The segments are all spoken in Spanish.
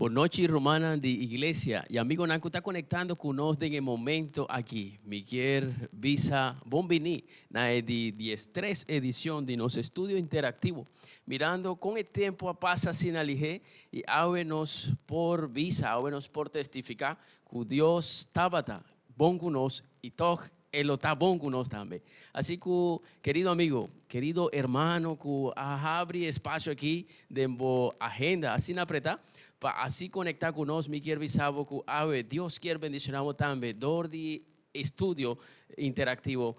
Boa noite, Romana de Iglesia. E amigo Naco está conectando conosco em momento aqui. Miguel Visa Bombini, na 13 edição de nosso estúdio interativo. Mirando com o tempo a passa sin alige e áuenos por visa, áuenos por testificar que Deus estava bom conosco e toque. Ele está bom conosco também. Assim que, querido amigo, querido hermano, que abre espaço aqui de agenda, assim apretar, para assim conectar conosco, me quer avisar que Deus quer bendicionar também, dor de estúdio interativo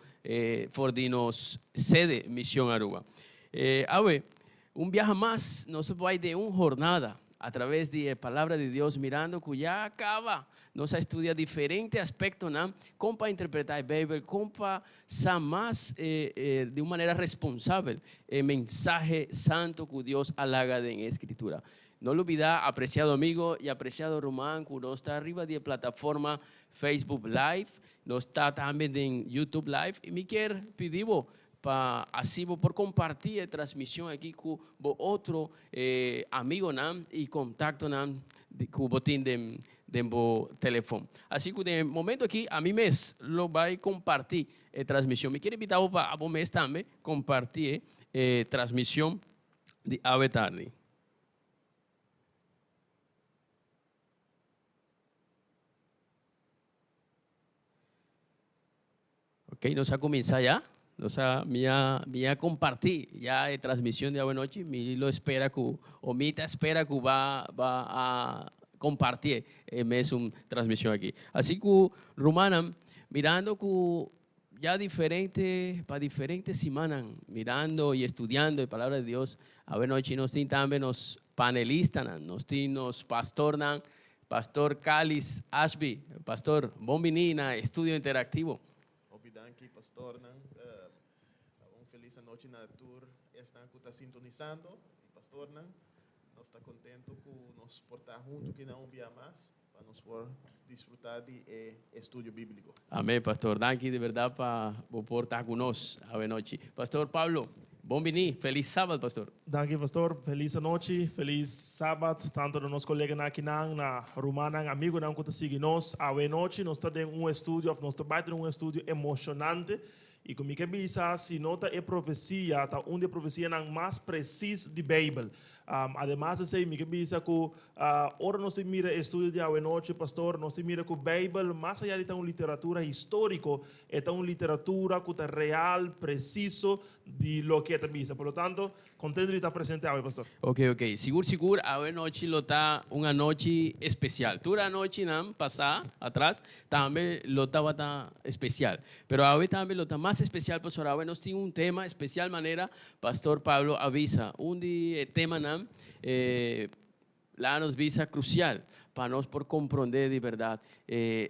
for de nos sede Missão Aruba. Viaje mais, nós vamos de uma jornada, a través de palavra de Deus, mirando que já acaba. Nós estudamos diferentes aspectos, não? Como para interpretar a Bíblia, como para ser mais de uma maneira responsável o mensagem santo que Deus halaga na Escritura. Não olvidar, apreciado amigo e apreciado Román, que nós está arriba de plataforma Facebook Live, nós está também em YouTube Live, e me quer pedir para assim por compartilhar a transmissão aqui com outro amigo não? E contato não? Que botem de telefone. Assim que de momento aqui, a mim mesmo, lo vai compartilhar a transmissão. Me quero invitar para a vocês também compartilhar a transmissão de Ave Tarde. Ok, nós vamos começar já. Nós vamos compartilhar já a transmissão de Ave Noite. Me lo espera que, o me espera que vai a compartilhar mesmo transmissão aqui. Assim que, Romana, mirando que já para diferentes semanas, mirando e estudando a palavra de Deus, a noite nós temos também os panelistas, nós temos os pastores, pastor Calis Ashby, pastor Bombini, estúdio interativo. Obrigado, pastor. Feliz noite na tour. Está sintonizando, pastor. Nós estamos contentos que nós portar junto que não via mais, para nós poder desfrutar de estudo bíblico. Amém, pastor. Danke de verdade por estar conosco a noite. Pastor Pablo, bom venir. Feliz sábado, pastor. Danke, pastor. Feliz noite, feliz sábado. Tanto dos nossos colegas aqui na Romana, amigo que está seguindo nós a noite. Nós estamos em estúdio, nós estamos em estúdio emocionante. E como que bisa, se nota a profecia, tá onde a profecia não mais precisa de Bíblia. Además de ser, que bisa que ora nós temos mira estudo de a noite, pastor, nós temos mira que a Bíblia, mais allá de uma literatura histórica, é uma literatura que é real, preciso de lo que é bisa. Por lo tanto, contento de estar presente hoje, pastor. Ok. Seguro, a noite lo está uma noite especial. Toda a noite não passar atrás, também lo estava tan especial. Pero hoje também lo está mais especial, pastor. Hoje nós temos tema especial maneira, pastor Pablo avisa, de tema não lá nos visa crucial para nós por compreender de verdade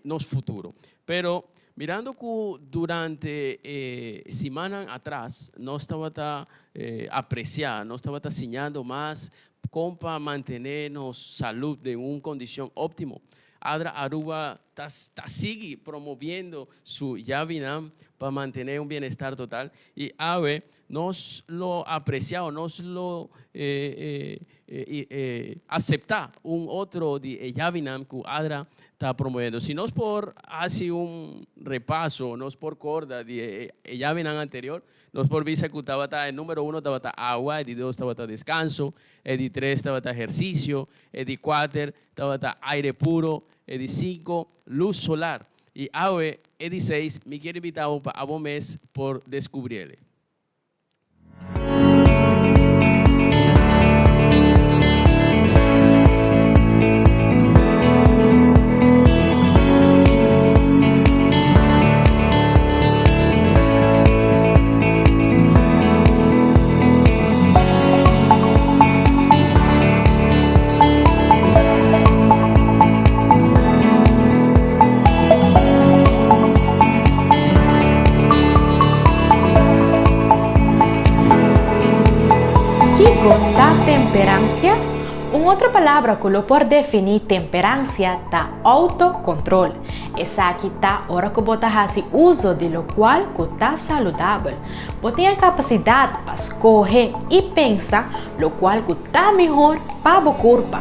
nosso futuro. Pero mirando que durante semana atrás nós estava apreciando, nós estava ensinando mais como para manter nossa saúde em uma condição óptima. Adra Aruba está sigue promoviendo su Yavinam para mantener un bienestar total. Y AVE nos lo apreciamos, nos lo acepta un otro de Yavinam que Adra está promoviendo. Si nos por hace un repaso, nos por corda de Yavinam anterior, nos por visa que estaba el número 1 estaba agua, el 2 estaba descanso, el 3 estaba ejercicio, el 4 estaba aire puro, el 5 luz solar. Y ahora, el 6 me quiere invitar a un mes por descubrirle. Temperancia. Uma outra palavra que eu por definir temperancia tá autocontrole. Essa aqui tá hora que você faz uso de lo qual que tá saudável. Você tem a capacidade para escolher e pensar lo qual que tá melhor para o corpo.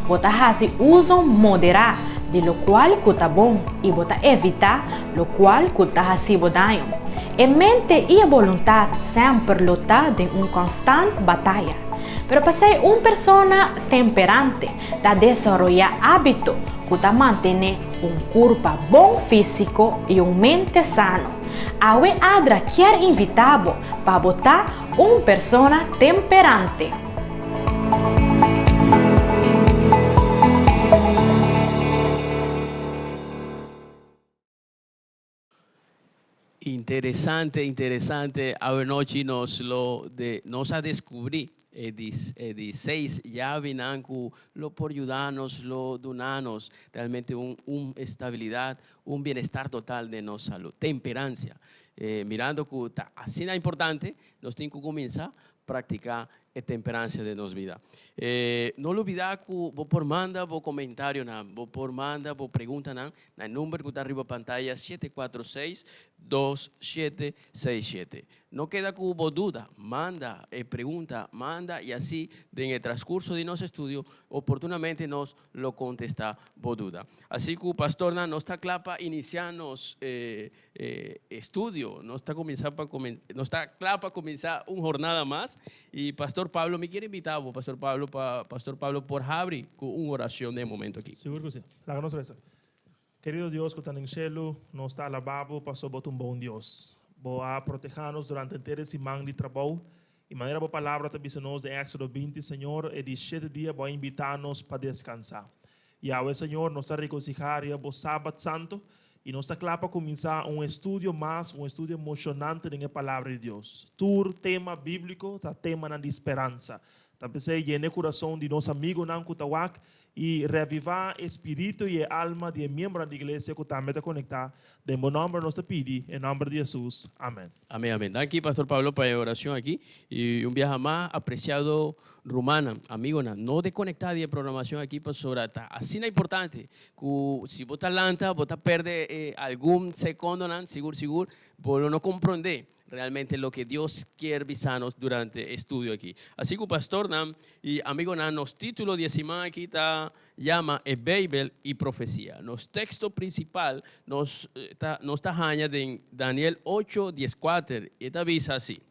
bota hace uso moderado de lo cual está bom e bota evitar lo cual está haciendo daño. E mente e a vontade sempre lutar em constante batalha. Pero para ser uma pessoa temperante, está desenvolver hábito que está mantener corpo bom físico e mente sano. Awe Adra quer invitar-vos para botar uma pessoa temperante. Interesante. Avenochi nos ha descubrí. 16 ya vinanku lo por ayudarnos, lo donanos, realmente una estabilidad, un bienestar total de nuestra salud, temperancia. Mirando que así es importante, nos tenemos que comenzar a practicar temperancia de nuestra vida. No lo olvidar que vos por manda, vos comentario, vos por manda, vos pregunta, el número que está arriba de pantalla 746-2767. No queda que vos duda, manda, pregunta, manda y así en el transcurso de nuestro estudio oportunamente nos lo contesta vos duda. Así que pastor nos está claro para iniciar estudio, nos está claro para comenzar una jornada más y pastor Pablo me quiere invitar vos, pastor Pablo por Jabri con una oración de momento aquí. Seguro que sí. Háganos reza. Querido Dios que está en el cielo, nos está alabado, pasó por un buen Dios. Boa protegernos durante el semana de trabajo. Y manera por palabra te dice-nos de Éxodo 20, Señor, y de 7 días voy a invitarnos para descansar. Y ahora, Señor, nos está regocijando por sábado santo y nos está claro para comenzar un estudio más, un estudio emocionante de la palabra de Dios. Tu tema bíblico, tu tema de esperanza. También llene el corazón de nuestros amigos en Kutawak y reavivar espíritu y alma de miembros de la iglesia que también está conectada. De buen nombre nos te pide, en nombre de Jesús. Amén. Amén. Aquí, pastor Pablo, para la oración aquí. Y un viaje más apreciado, Rumana, amigo, no desconectar de programación aquí, pastora. Así es importante. Que si vos estás lenta, vos perde algún segundo, seguro, vos no comprende realmente lo que Dios quiere avisarnos durante el estudio aquí. Así que pastor y amigo nos título de semana aquí está llama Biblia y profecía. Nos texto principal nos está de Daniel 8:14 y esta avisa así.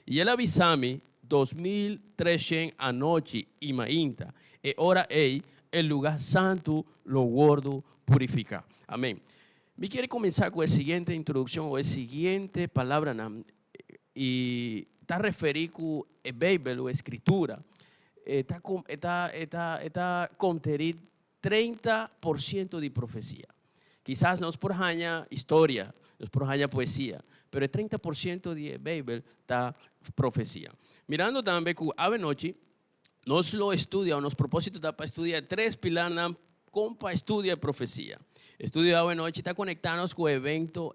Y él avisame 2003 anoche y mainta e ora el lugar santo lo guardo purifica. Amén. Me quiere comenzar con la siguiente introducción o la siguiente palabra y está referido a Biblia o escritura. Está contenido 30% de profecía. Quizás no es por año historia, no es por año poesía, pero el 30% de Biblia está profecía. Mirando también que a noche nos lo estudia, o nos propósito para estudiar 3 pilares para estudiar profecía. Estudio de noche está conectados con el evento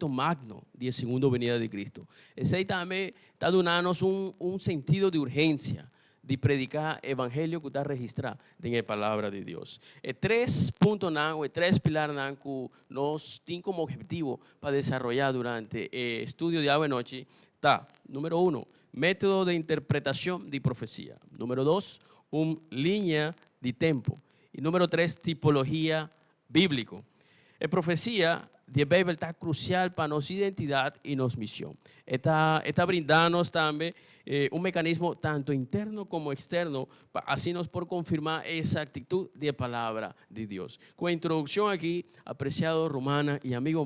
magno de la segunda venida de Cristo. Ese también está dándonos un sentido de urgencia de predicar el evangelio que está registrado en la palabra de Dios. 3 puntos, 3 pilares que nos tienen como objetivo para desarrollar durante el estudio de ave noche está, número 1, método de interpretación de profecía. Número 2, una línea de tiempo. Y número 3, tipología bíblico. La profecía de Biblia está crucial para nuestra identidad y nuestra misión. Está brindándonos también un mecanismo tanto interno como externo, así nos por confirmar esa actitud de palabra de Dios. Con la introducción aquí, apreciado Romana y amigo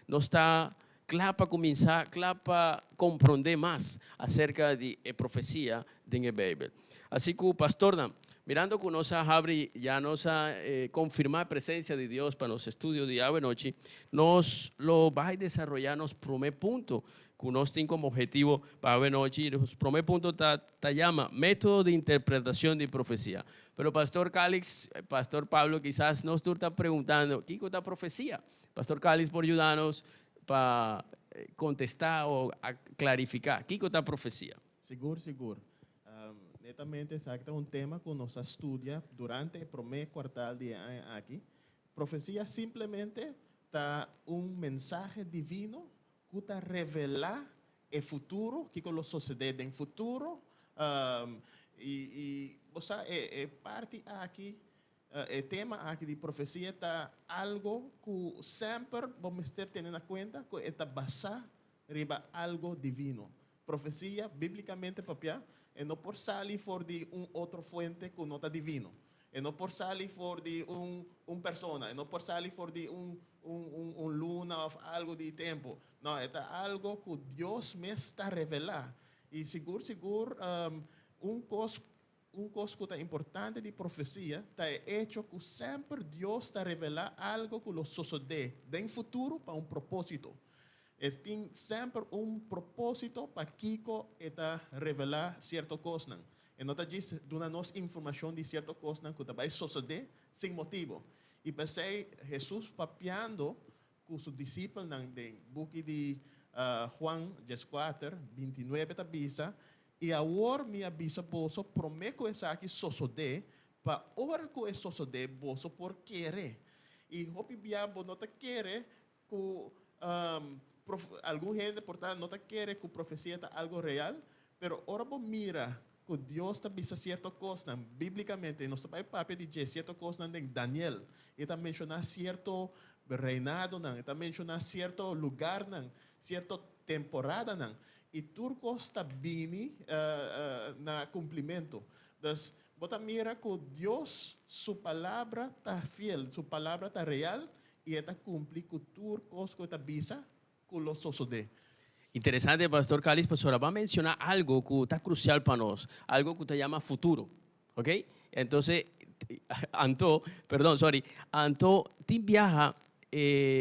nos está claro para comenzar, claro para comprender más acerca de la profecía de la Biblia. Así que, pastor, mirando que nos abre, ya nos ha confirmado la presencia de Dios para los estudios de ave noche, nos lo va a desarrollar nos primer punto que nos tiene como objetivo para ave noche. Los primer punto te llama método de interpretación de profecía. Pero pastor Calix, pastor Pablo, quizás nos está preguntando, ¿qué es esta profecía? Pastor Calix, por ayudarnos para contestar o clarificar, ¿qué es esta profecía? Seguro. Netamente exacto un tema que nos estudia durante el primer cuartal de aquí. Profecía simplemente está un mensaje divino que te revela el futuro, que lo sucede en el futuro. O sea, parte aquí el tema aqui de profecia está algo que sempre vamos estar tendo em conta que está basado riba algo divino. Profecia, biblicamente, papia, e não por salir fora de outra fonte que não está divino. E não por salir fora de persona, e não por salir fora de luna ou algo de tempo. Não, é algo que Deus me está revelando. E seguro, coisa que é importante de profecia está hecho que sempre Deus está revelando algo que lo sucede no futuro para propósito. Tem sempre propósito para que está revelar certa coisa. E não está dando-nos informação de certa coisa que vai suceder sem motivo. E pensei, Jesus papiando com seus discípulos no book de Juan 4, 29 está bisa, e agora me avisa posso prometo que isso aqui sucede, para hora que isso sucede, posso por querer. E hopi biabo não está querer que algum gente portanto não está querer que a profecia está algo real, pero ora mira que Deus está bisa certa coisa, biblicamente, nosso pai papi diz certa coisa em Daniel, e está mencionando certo reinado, está mencionando certo lugar, certa temporada, e tudo está bem na cumprimento. Então, você mira que Deus, sua palavra está fiel, sua palavra está real, e está cumprir com tudo que está bisa, que lo sucede. Interesante, Pastor Cáliz, pues ahora va a mencionar algo que está crucial para nosotros, algo que se llama futuro, ¿ok? Entonces, Anto, te viaja,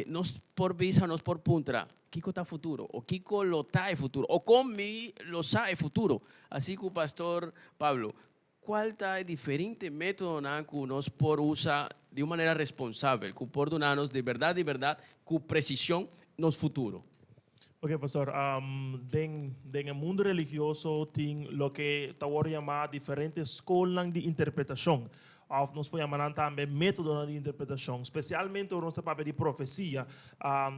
no por visa, no por punta, Kiko está futuro, o Kiko lo está futuro, o conmi lo sabe futuro. Así que, Pastor Pablo, ¿cuál está el diferente método que nos por usar de una manera responsable, que por donarnos de verdad, con precisión, nos futuro? Ok, pastor, en el mundo religioso tem lo que está llamado diferentes escolas de interpretación. Nós podemos chamar também método de interpretação, especialmente o nosso papel de profecia.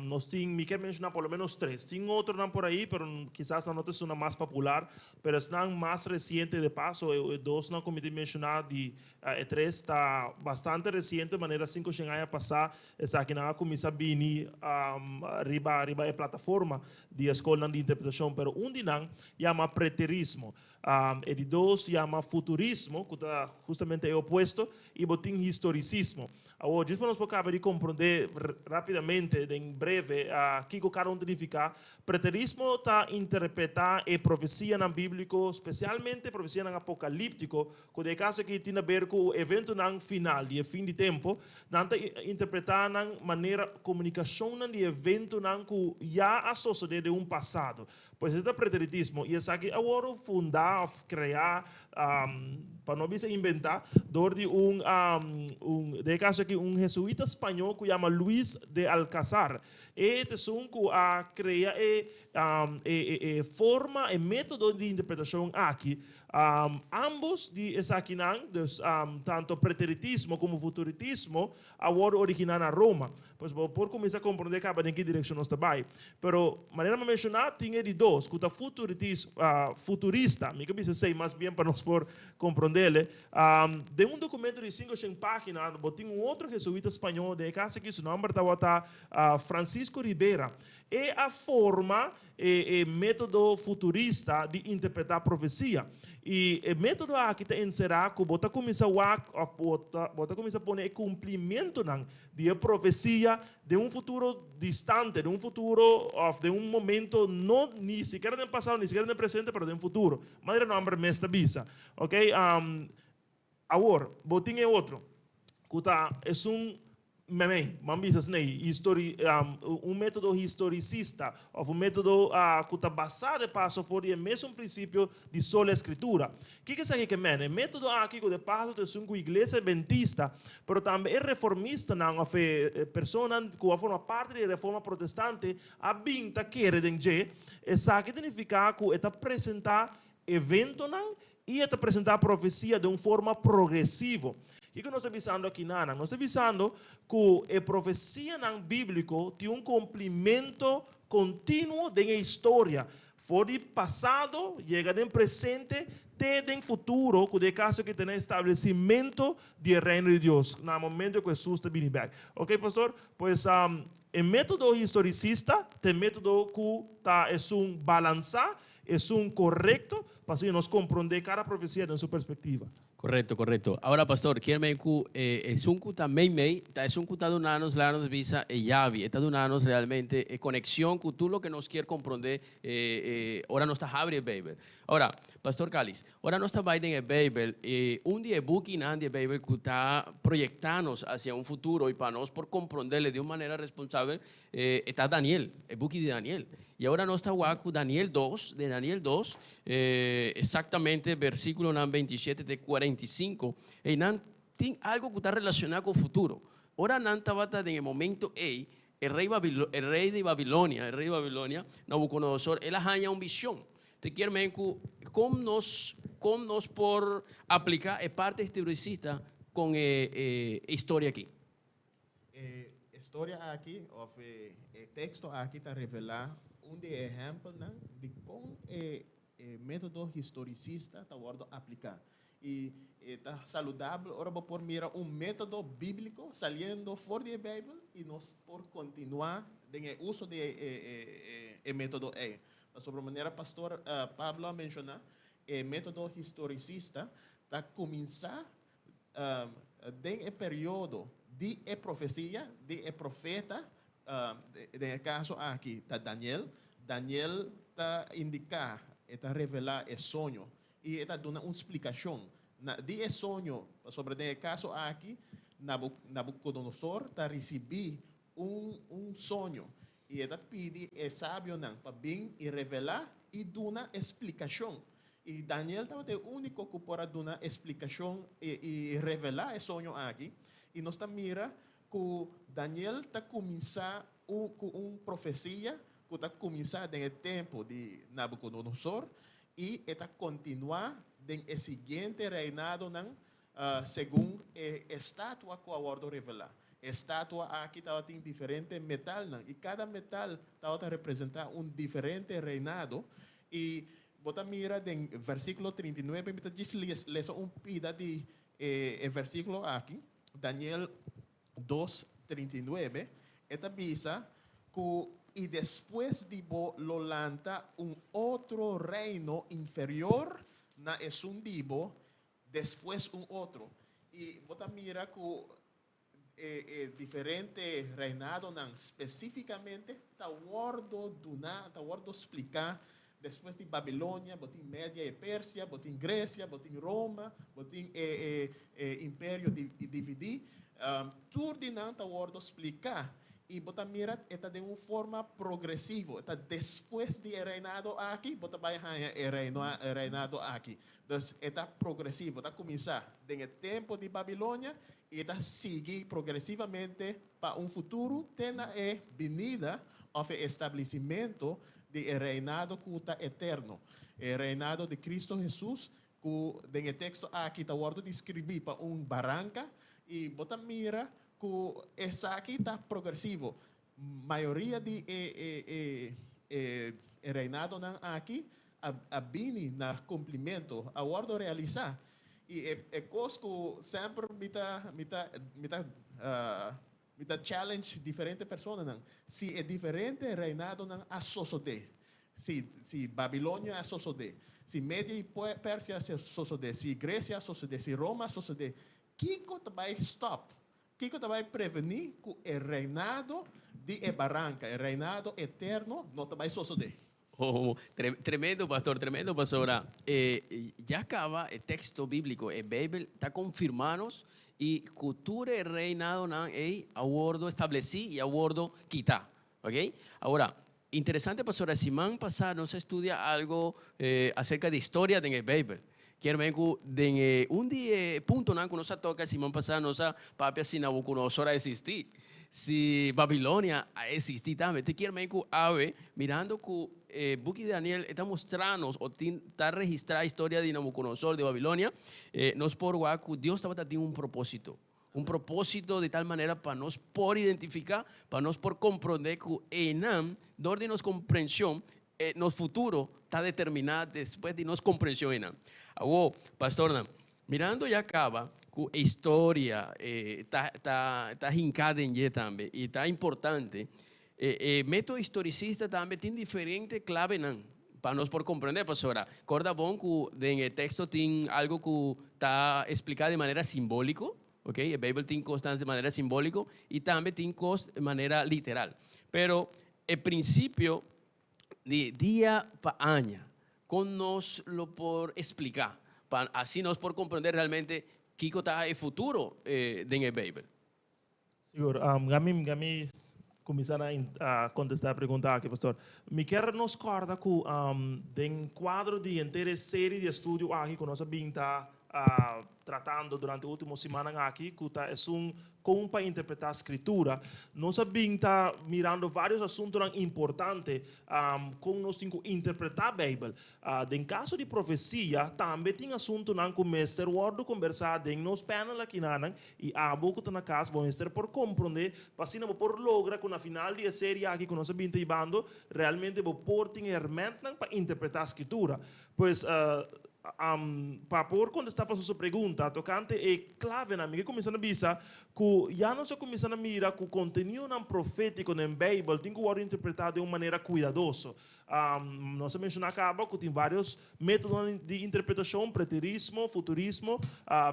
Nós temos, me quero mencionar pelo menos 3. Tem outro por aí, mas quizás não é uma mais popular, mas não mais recente de passo. Dois não cometi mencionar de 3 está bastante recente, de maneira 5 anos passar, essa aqui não começa a vir arriba a plataforma de escola de interpretação, mas de não chama preterismo. E de 2 chama futurismo, que está justamente o opuesto, e botim historicismo. Agora, disso nós podemos compreender rapidamente, em breve, que cada um significa. Preterismo está interpretar a profecia na bíblico, especialmente a profecia no apocalíptico, que é caso que tem a ver com o evento final, de fim de tempo, não interpretar na maneira comunicação de evento que já sucedeu de passado. Pois este preteritismo, e isso aqui agora fundar, criar, para não se inventar, de de caso aqui jesuíta espanhol que chama Luis de Alcázar. Este é que cria forma e método de interpretação aqui. Ambos de aqui tanto preteritismo como futuritismo, agora original na Roma. Pois por começar a compreender em que direção nós estamos. Pero, maneira de mencionar, tinha de 2, que está futurista, me que sei mais bem para nós por compreender. De documento de 5 páginas, tem outro jesuíta espanhol, de casa que seu nome está Francisco Rivera. É a forma e método futurista de interpretar a profecia. E o método aqui está encerrado que você começa a pôr cumprimento de profecia de futuro distante, de futuro, de momento, não nem sequer no passado, nem sequer no presente, mas de futuro. Maneira não é esta visa. Ok? Agora, botinho é outro. Que é método historicista, ou método que está basado passo fora o mesmo princípio de sola escritura. O que é isso aqui que é? O método aqui que de passo é uma igreja adventista, mas também é reformista, não é pessoa que forma parte da reforma protestante, a binta quer dizer, isso aqui significa que está apresentar evento e está apresentar a profecia de uma forma progressiva. O que nós estamos visando aqui, Nana? Nós estamos visando que a profecia bíblica tem um cumprimento contínuo da história. Foi de passado, chega no presente, tem futuro que de caso que tem estabelecimento do reino de Deus no momento que Jesus está vindo back. Ok, pastor? Pois o método historicista tem método que é balançar, é correto, para assim nós compreender cada profecia de sua perspectiva. Correcto, correcto. Ahora, pastor, quiero me es un cuta mei, es un cuta donanos, la nos visa yavi, está donanos realmente conexión con tú lo que nos quiere comprender, ahora no está abre Bible. Ahora, pastor Cáliz, ahora no está Biden el Bible, un día booking and the Bible que está proyectarnos hacia un futuro y para nos por comprenderle de una manera responsable, está Daniel, el booking de Daniel. Y ahora no está Waku Daniel 2, de Daniel 2, exactamente versículo 27 de 45, y tiene algo que está relacionado con el futuro. Ahora Nanta bata en el momento el rey de Babilonia, Nabucodonosor, él haña una visión. Te quiero ver cómo nos por aplicar parte historicista con historia aquí. Historia aqui, of texto aqui está revelar exemplo de como método historicista está aplicar. E está saudável, agora vou por mirar método bíblico saliendo fora da Bíblia e nós por continuar no uso de método sobre maneira pastor Pablo mencionar, método historicista está começar no período de profecia, de profeta, no caso aqui está Daniel está indicar, está revelar o sonho e está dando uma explicação de sonho sobre o caso aqui. Nabucodonosor está recebendo sonho e está pedindo sábio para vir e revelar e dar uma explicação. E Daniel está o único que pode dar uma explicação e revelar o sonho aqui. E nós estamos mirando que Daniel está começando com uma profecia que está começando no tempo de Nabucodonosor e está continuando no seguinte reinado segundo a estátua que eu revelar. A estátua aqui tem diferente metal e cada metal está representando diferente reinado. E bota mira em versículo 39, me diz lesa pida de versículo aqui, Daniel 2:39, esta visa que e depois de lo lanta outro reino inferior na dibo, depois outro. E bota mira que diferente reinado especificamente está guardo explicar depois de Babilônia, botin Média e Pérsia, botin Grécia, botin Roma, botin Império dividir, tudo está guardo explicar. E bota mira está de uma forma progressiva, está depois de reinado aqui, bota vai reinado aqui. Então está progressivo, está começar no tempo de Babilônia e está seguir progressivamente para futuro, tem a venida ou estabelecimento de reinado que está eterno, o reinado de Cristo Jesus, que no texto aqui está guardado descrever para barranca e bota mira que essa aqui está progressivo. Maioria de reinado aqui a bini na cumprimento, a guardo realizar. E coisa que sempre me challenge diferentes pessoas. Se é diferente reinado a sociedade. Se Babilônia a sociedade. Se Média e Pérsia a sociedade. Se Grécia a sociedade. Se Roma a sociedade. Que vai stop? Que vai prevenir que o reinado de barranca, o reinado eterno, não vai suceder? Tremendo, pastor, tremendo, pastora. Ya acaba el texto bíblico, el Bible está confirmados y cultura y reinado a bordo establecí y a bordo quita. ¿Ok? Ahora, interesante, pastora, si man pasar no se estudia algo acerca de historia en el Bible. Quiero ver que un día punto que nos toca si man pasar no se papia si Nabucodonosor a existir. Si Babilonia a existir también. Te quiero ver que ave mirando que Buki de Daniel está mostrando o está registrada la historia de Nabucodonosor de Babilonia. Nos por que Dios estaba teniendo un propósito. Un propósito de tal manera para nos por identificar, para nos por comprender que Enam, de nos comprensión, nos futuro está determinado después de nos comprensión. Agua, pastor, mirando ya acaba, cu historia está hincada en ye también y está importante. Método historicista también tiene diferente clave para nos por comprender, pastora. Corda bon que en el texto tiene algo que está explicado de manera simbólica, ¿ok? El Bible tiene cosas de manera simbólica y también tiene cosas de manera literal. Pero el principio de día para año, con nos lo por explicar, así nos por comprender realmente qué está el futuro de el Bible. Seguro, Gami começar a contestar a pergunta aqui, pastor. Me quero nos corda que tem quadro de inteira série de estudo aqui que nós vim tratando durante a última semana aqui, que é como para interpretar a escritura. Nós vim mirando vários assuntos importantes como nós temos que interpretar a Bíblia. Em caso de profecia, também tem assunto que o mestre Word conversar em nos panel aqui e a boca na casa, vamos ter por compreender, para assim não por lograr que na final da série aqui que nós vim trabalhando, realmente vou por ter herramientas para interpretar a escritura. Pois para por contestar para sua pergunta, tocante é clave na minha começando a pensar que já não se começando a mirar que o conteúdo profético na Bíblia tem que ser interpretado de uma maneira cuidadosa. Nós mencionamos acaba que tem vários métodos de interpretação, preterismo, futurismo,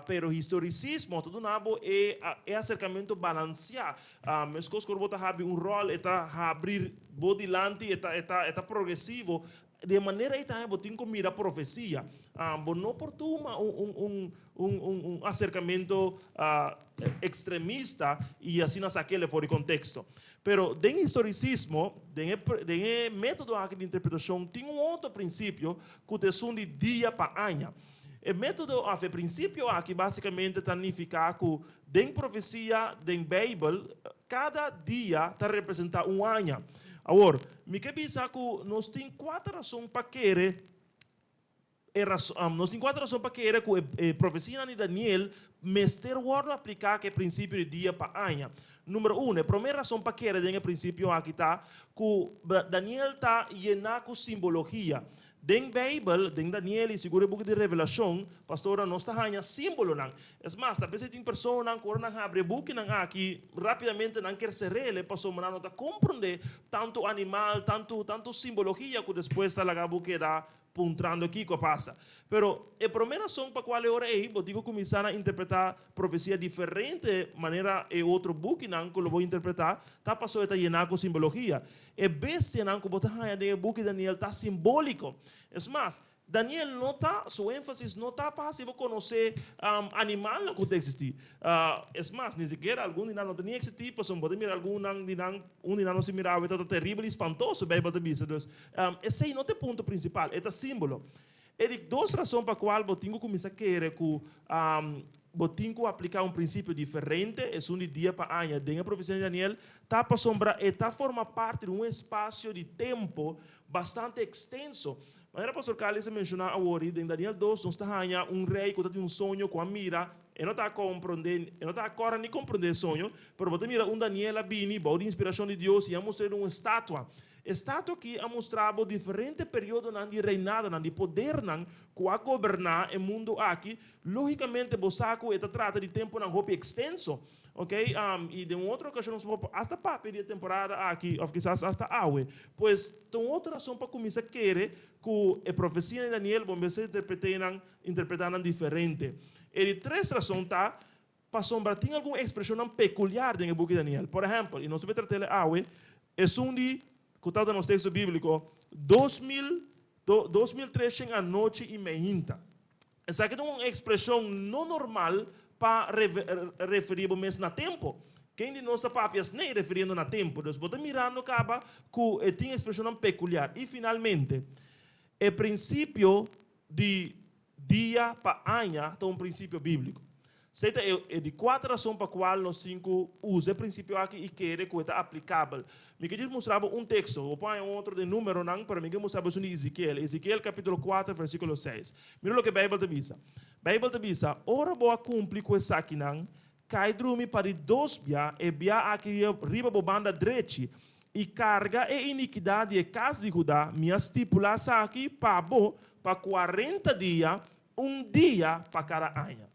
pero historicismo, tudo nabo é acercamento balanceado. As coisas que eu vou ter rol é abrir bodilante, é progressivo. De maneira que eu tenho que mirar a profecia. Não por acercamento extremista e assim não saquele fora de contexto. Pero, em historicismo, em método de interpretação, tem outro princípio que é de dia para ano. O método, o princípio aqui, basicamente, significa que, em profecia, em Bíblia, cada dia está representando um ano. Agora, me quer pensar que nós temos 4 razões para querer, nós temos 4 razões para querer que a profecia de Daniel, mestre Word aplicar que é princípio de dia para ano. Número 1, a primeira razão para querer, em princípio aqui está, que Daniel está llenado com simbologia. Den Bíblia, den Daniel e seguro book de revelação, pastora, nós está ganhando símbolo não. É mais, talvez tem pessoas que não abre book não aqui rapidamente não quer ser ele, passou mas não está compreender tanto animal, tanto simbologia que depois está lá book da puntrando aqui que passa. Pero a primeira razão para qual eu orei, eu digo começar a interpretar profecia diferente maneira e outro book não que eu vou interpretar, tá passou está llenado com simbologia. É bestia não que botar aí no book de Daniel tá simbólico. É mais, Daniel não está, seu ênfase não está para se conhecer animal não que existir. É mais, nem sequer algum não tinha existir, pois não pode mirar algum não se mirava, é terrível e espantoso, bem para dizer. Então, esse não é o ponto principal, é o símbolo. E de 2 razões para qual eu tenho que começar a querer que eu tenho que aplicar princípio diferente, é de dia para ano, dentro da profecia de Daniel, está para sombra e está forma parte de espaço de tempo bastante extenso. Mas o pastor Carlos mencionou agora, em Daniel 2, nós está rei que tem sonho com a mira, e não está compreendendo, não está agora nem compreender o sonho, mas você mira Daniel Abini, de inspiração de Deus, e ha mostrado uma estátua. Estátua que ha mostrado diferentes períodos de reinado, de poder, que a governar o mundo aqui. Logicamente, você trata de tempo extenso. Ok? E de outra ocasião, hasta para pedir temporada aqui, ou quizás hasta aue. Pois, tem outra razão para começar a querer que a profecia de Daniel vamos interpretar diferente. E de 3 razões, tá? Para sombra, tem alguma expressão peculiar no book de Daniel. Por exemplo, e nós vamos tratar de aue, é de, que está no texto bíblico, 2013 a noite e meia. Essa aqui é uma expressão não normal para referir ao mês na tempo. Quem de nós está papias nem referindo na tempo. Então, você mirando acaba que tem expressão peculiar. E, finalmente, o princípio de dia para ano é um princípio bíblico. Certo? É de 4 razões para qual nós temos que usar o princípio aqui e querer que está aplicável. Me queria mostrar um texto, eu ponho outro de número, não, para mim mostrar isso de Ezequiel. Ezequiel capítulo 4, versículo 6. Mira o que a Bíblia te diz. A Bíblia te diz, ora boa cumprir com essa aqui, não, cai dormir para 2 dias, e bia aqui riba banda direita, e carga e iniquidade e casa de Judá, me estipula aqui para 40 dias, dia para cada ano.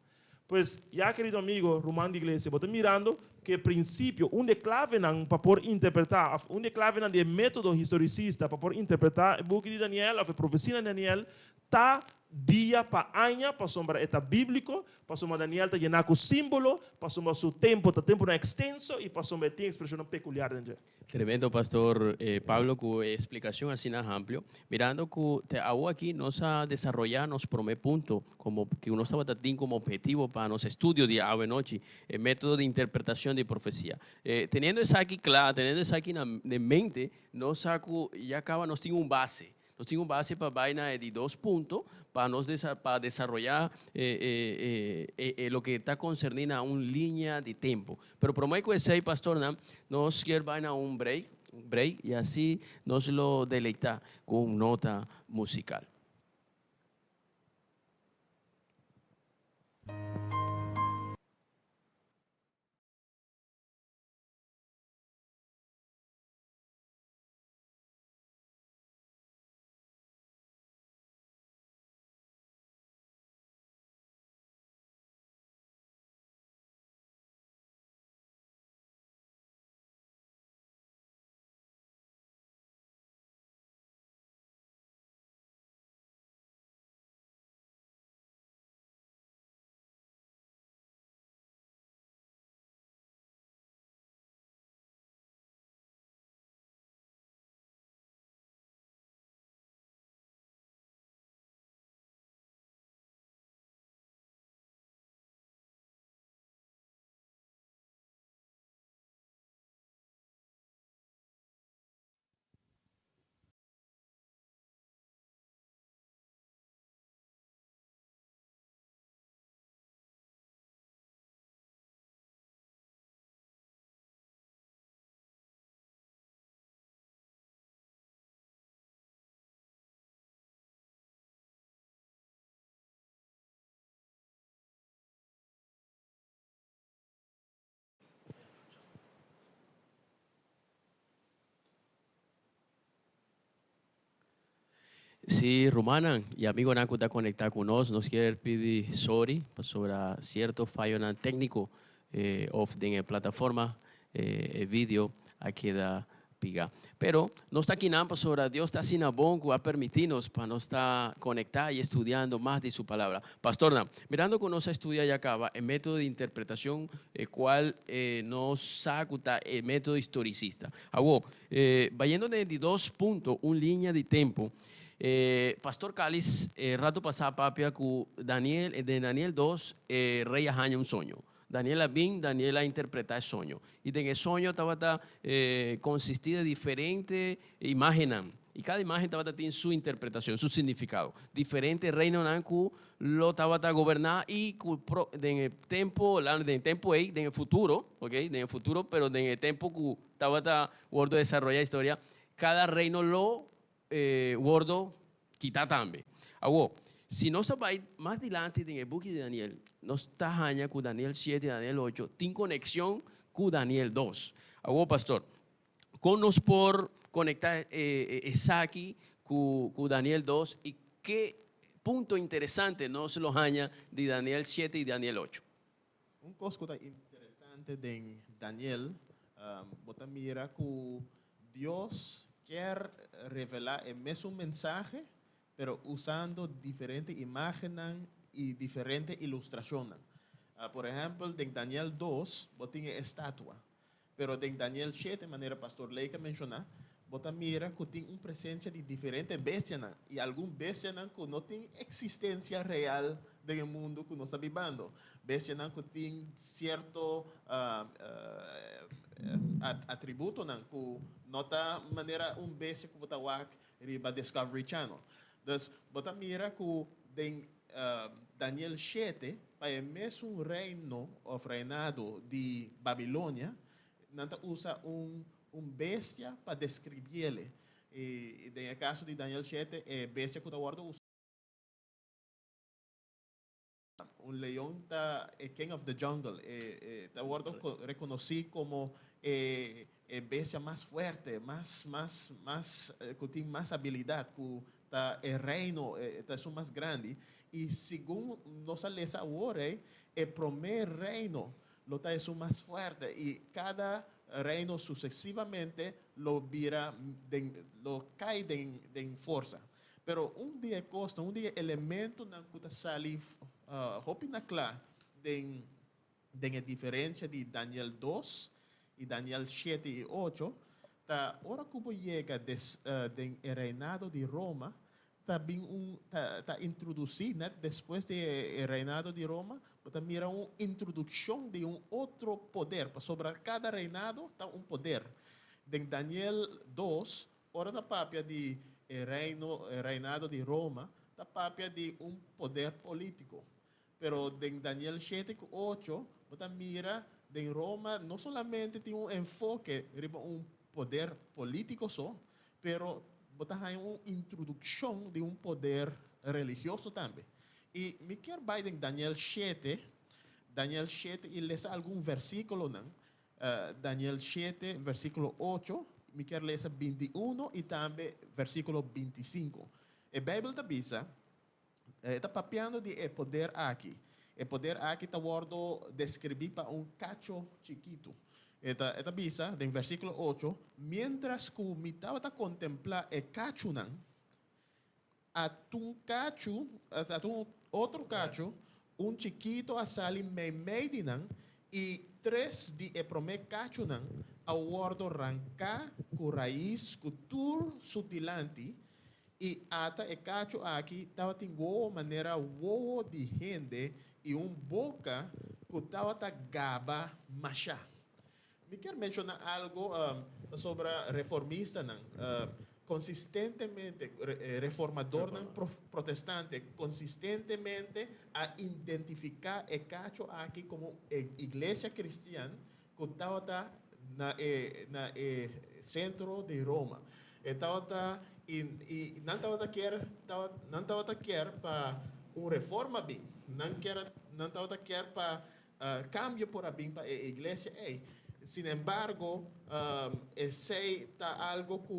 Pues, ya querido amigo, Romano de Iglesia, você mirando que princípio, clave para poder interpretar, clave de método historicista para poder interpretar o book de Daniel, a profecia de Daniel, tá dia para ano, para sombra eta bíblico, para sombra Daniel está llenar com símbolo, para sombra su tempo não extenso e para sombra tem expressão peculiar dentro. Tremendo, pastor Pablo, con explicación así tan amplio. Mirando que te hago aquí, nos a desarrollar nos promete punto, como que uno estaba teniendo como objetivo para los estudios de ave noche, el método de interpretación de profecía. Teniendo eso aquí claro, teniendo eso aquí en mente, nos saco, ya acaba, nos tiene un base. Nos tiene un base para vaina de 2 puntos para desarrollar lo que está concernido a una línea de tiempo. Pero prometo ese pastor, nos quiere vaina un break y así nos lo deleita con nota musical. Sí, Romana y amigo Naco está conectado con nosotros, nos quiere pedir sorry sobre cierto fallo técnico de la plataforma vídeo aquí da piga. Pero no está aquí nada sobre Dios está sin abongo a permitirnos para no estar conectados y estudiando más de su palabra. Pastor, mirando que nos estudia y acaba el método de interpretación, el cual nos saca el método historicista. Hago, vayendo de 2 puntos, una línea de tiempo. Pastor Cáliz, rato pasado, papia, que de Daniel 2, rey ajaña un sueño. Daniela interpreta el sueño. Y en el sueño estaba consistida de diferentes imágenes. Y cada imagen tiene su interpretación, su significado. Diferentes reinos que lo estaba gobernar y en el tiempo, en el futuro, ¿okay? En el futuro, pero en el tiempo que estaba guardo desarrollar historia, cada reino lo guardo quita también. Agua, si no se va a ir más adelante en el book de Daniel, no está haña con Daniel 7 y Daniel 8, tiene conexión con Daniel 2. Agua, pastor, con nos por conectar aquí con Daniel 2 y qué punto interesante nos lo haña de Daniel 7 y Daniel 8. Un cosa interesante de Daniel, bota mira que Dios quiere revelar el mismo mensaje, pero usando diferentes imágenes y diferentes ilustraciones. Por ejemplo, en Daniel 2, tiene estatua, pero en Daniel 7, de manera pastor Leica menciona, mira que tiene una presencia de diferentes bestias y algunas bestias que no tienen existencia real en el mundo que no está viviendo. Bestias que tienen cierto atributo que no está de manera un bestia que está en Discovery Channel. Entonces, mira que en Daniel 7, para el mismo reino o reinado de Babilonia, usa un bestia para describirle. En el caso de Daniel 7, bestia que está guardado un león, king of the jungle, está guardado reconocido como bestia más fuerte, que tiene más habilidad, que el reino es más grande. Y según nos lesa ahora, el primer reino lo es más fuerte y cada reino sucesivamente lo cae de fuerza. Pero un día costa, un día elemento na kuta sali hopi na klar de diferencia de Daniel 2 y Daniel 7 y 8, ta ora cubo llega del reinado de Roma, también ta introducir, ¿no? Después del reinado de Roma, también una introducción de un otro poder. Sobre cada reinado está un poder. En Daniel 2, ora da papia de reinado de Roma, da papia de un poder político. Pero en Daniel 7 y 8, mira, en Roma no solamente tiene un enfoque, un poder político, pero hay una introducción de un poder religioso también. Y me quiero ver en Daniel 7 y leer algún versículo, ¿no? Daniel 7, versículo 8, me quiero leer 21 y también versículo 25. La Biblia te dice, está papiando de poder aquí. El poder aquí está descrito para un cacho chiquito. Esta bisa, en versículo 8, mientras que me estaba a contemplar el cacho, a un otro cacho, un chiquito a salir medio y 3 de el primer cacho, a guardo arrancar con raíz, con tur sutilante, y hasta el cacho aquí estaba teniendo manera de gente y un boca que estaba gaba machá. Me quiero mencionar algo sobre reformista, consistentemente, reformador protestante, consistentemente a identificar el cacho aquí como iglesia cristiana que estaba en el centro de Roma. Estaba y no estaba para una reforma bien, no estaba para cambio por bien para la iglesia. Sin embargo, ese está algo que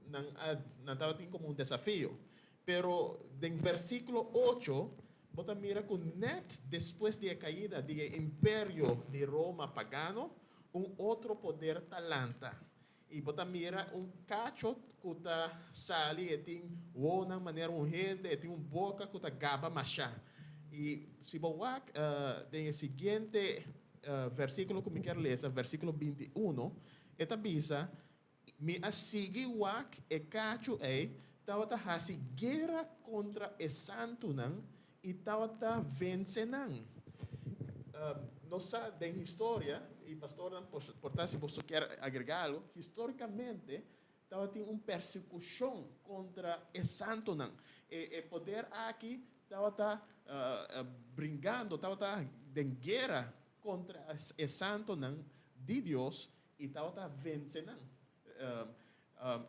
no estaba como un desafío. Pero en versículo 8, vos mira que después de la caída del imperio de Roma pagano, un otro poder talanta. Y vos mira un cacho que sale y tiene una manera urgente, tiene una boca que gaba machá. Y si vos en el siguiente versículo que me quiero leer, versículo 21, esta bisa, me asigi wak e cacho estaba hasi guerra contra el santo y estaba vencenan. No sabe de historia, y pastor, por tal si vos quer agregar algo, históricamente estaba teniendo una persecución contra el santo. El poder aquí estaba brincando, estaba en guerra contra el santo de Dios y estaba venciendo.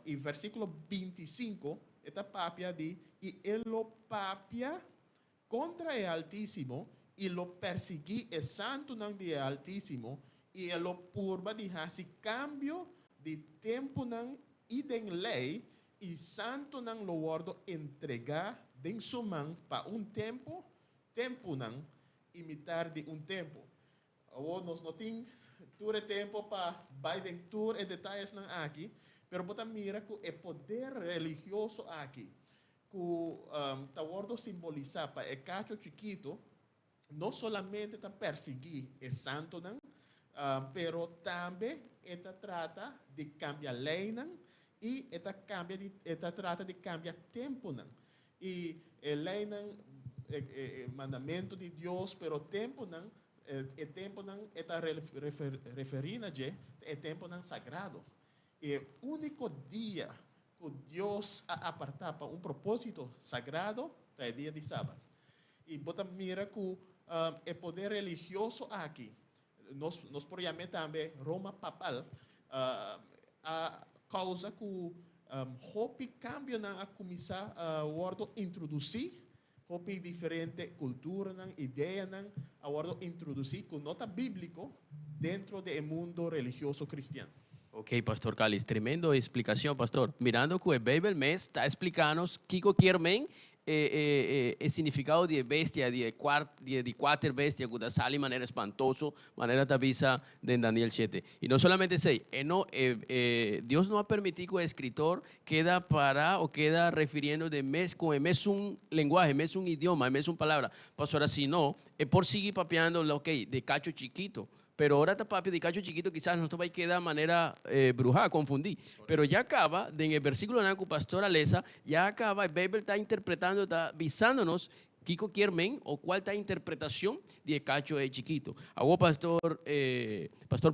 Y versículo 25, esta papia de, y él lo papia contra el Altísimo y lo perseguí el santo del Altísimo y él lo purba de así cambio de tiempo y de ley y santo lo guardo entregar de su mano para un tiempo imitar de un tiempo. O nos no tiene todo el tiempo para Biden tour en detalles aquí, pero vos mira que el poder religioso aquí, que está guardo simbolizar para el cacho chiquito, no solamente está perseguir el santo, pero también esta trata de cambiar ley y esta trata de cambiar tiempo. Y el ley el mandamiento de Dios, pero tiempo el tiempo está referindo el tiempo sagrado. El único día que Dios ha apartado para un propósito sagrado es el día de sábado. Y vos mira que el poder religioso aquí, nos por llamar también Roma papal, a causa que hopi cambio a começar a introducir hopi diferente cultura, ideia, a introduzir con nota bíblico dentro del mundo religioso cristiano. Ok, Pastor Calis, tremendo explicación, Pastor. Mirando que el Bible me está explicando Kiko Kiermen el significado de bestia, de cuatro bestia, que sale de manera espantoso, manera tavisa de Daniel 7. Y no solamente eso, Dios no ha permitido que el escritor queda para o queda refiriendo de mes, como es un lenguaje, es un idioma, es una palabra. Pastor, si no, es por seguir papeando, ok, de cacho chiquito. Pero ahora está papi de cacho chiquito, quizás no te va a quedar de manera brujada, confundir. Pero ya acaba, en el versículo de la pastora Alesa, ya acaba, el Bible está interpretando, está avisándonos Kiko Kiermen o cuál está interpretación de cacho de chiquito. Hago Pastor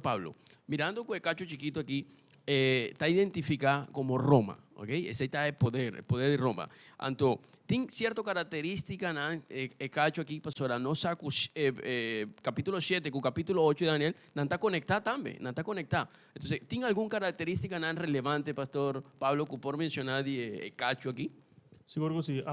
Pablo, mirando con el cacho chiquito aquí, está identificado como Roma, ¿ok? Ese está el poder de Roma. Entonces, tiene cierta característica, el cacho aquí, pastora, no saco capítulo 7 con capítulo 8 de Daniel, no está conectado también, no está conectado. Entonces, ¿tiene alguna característica relevante, Pastor Pablo, que por mencionar el cacho aquí? Seguro que sí.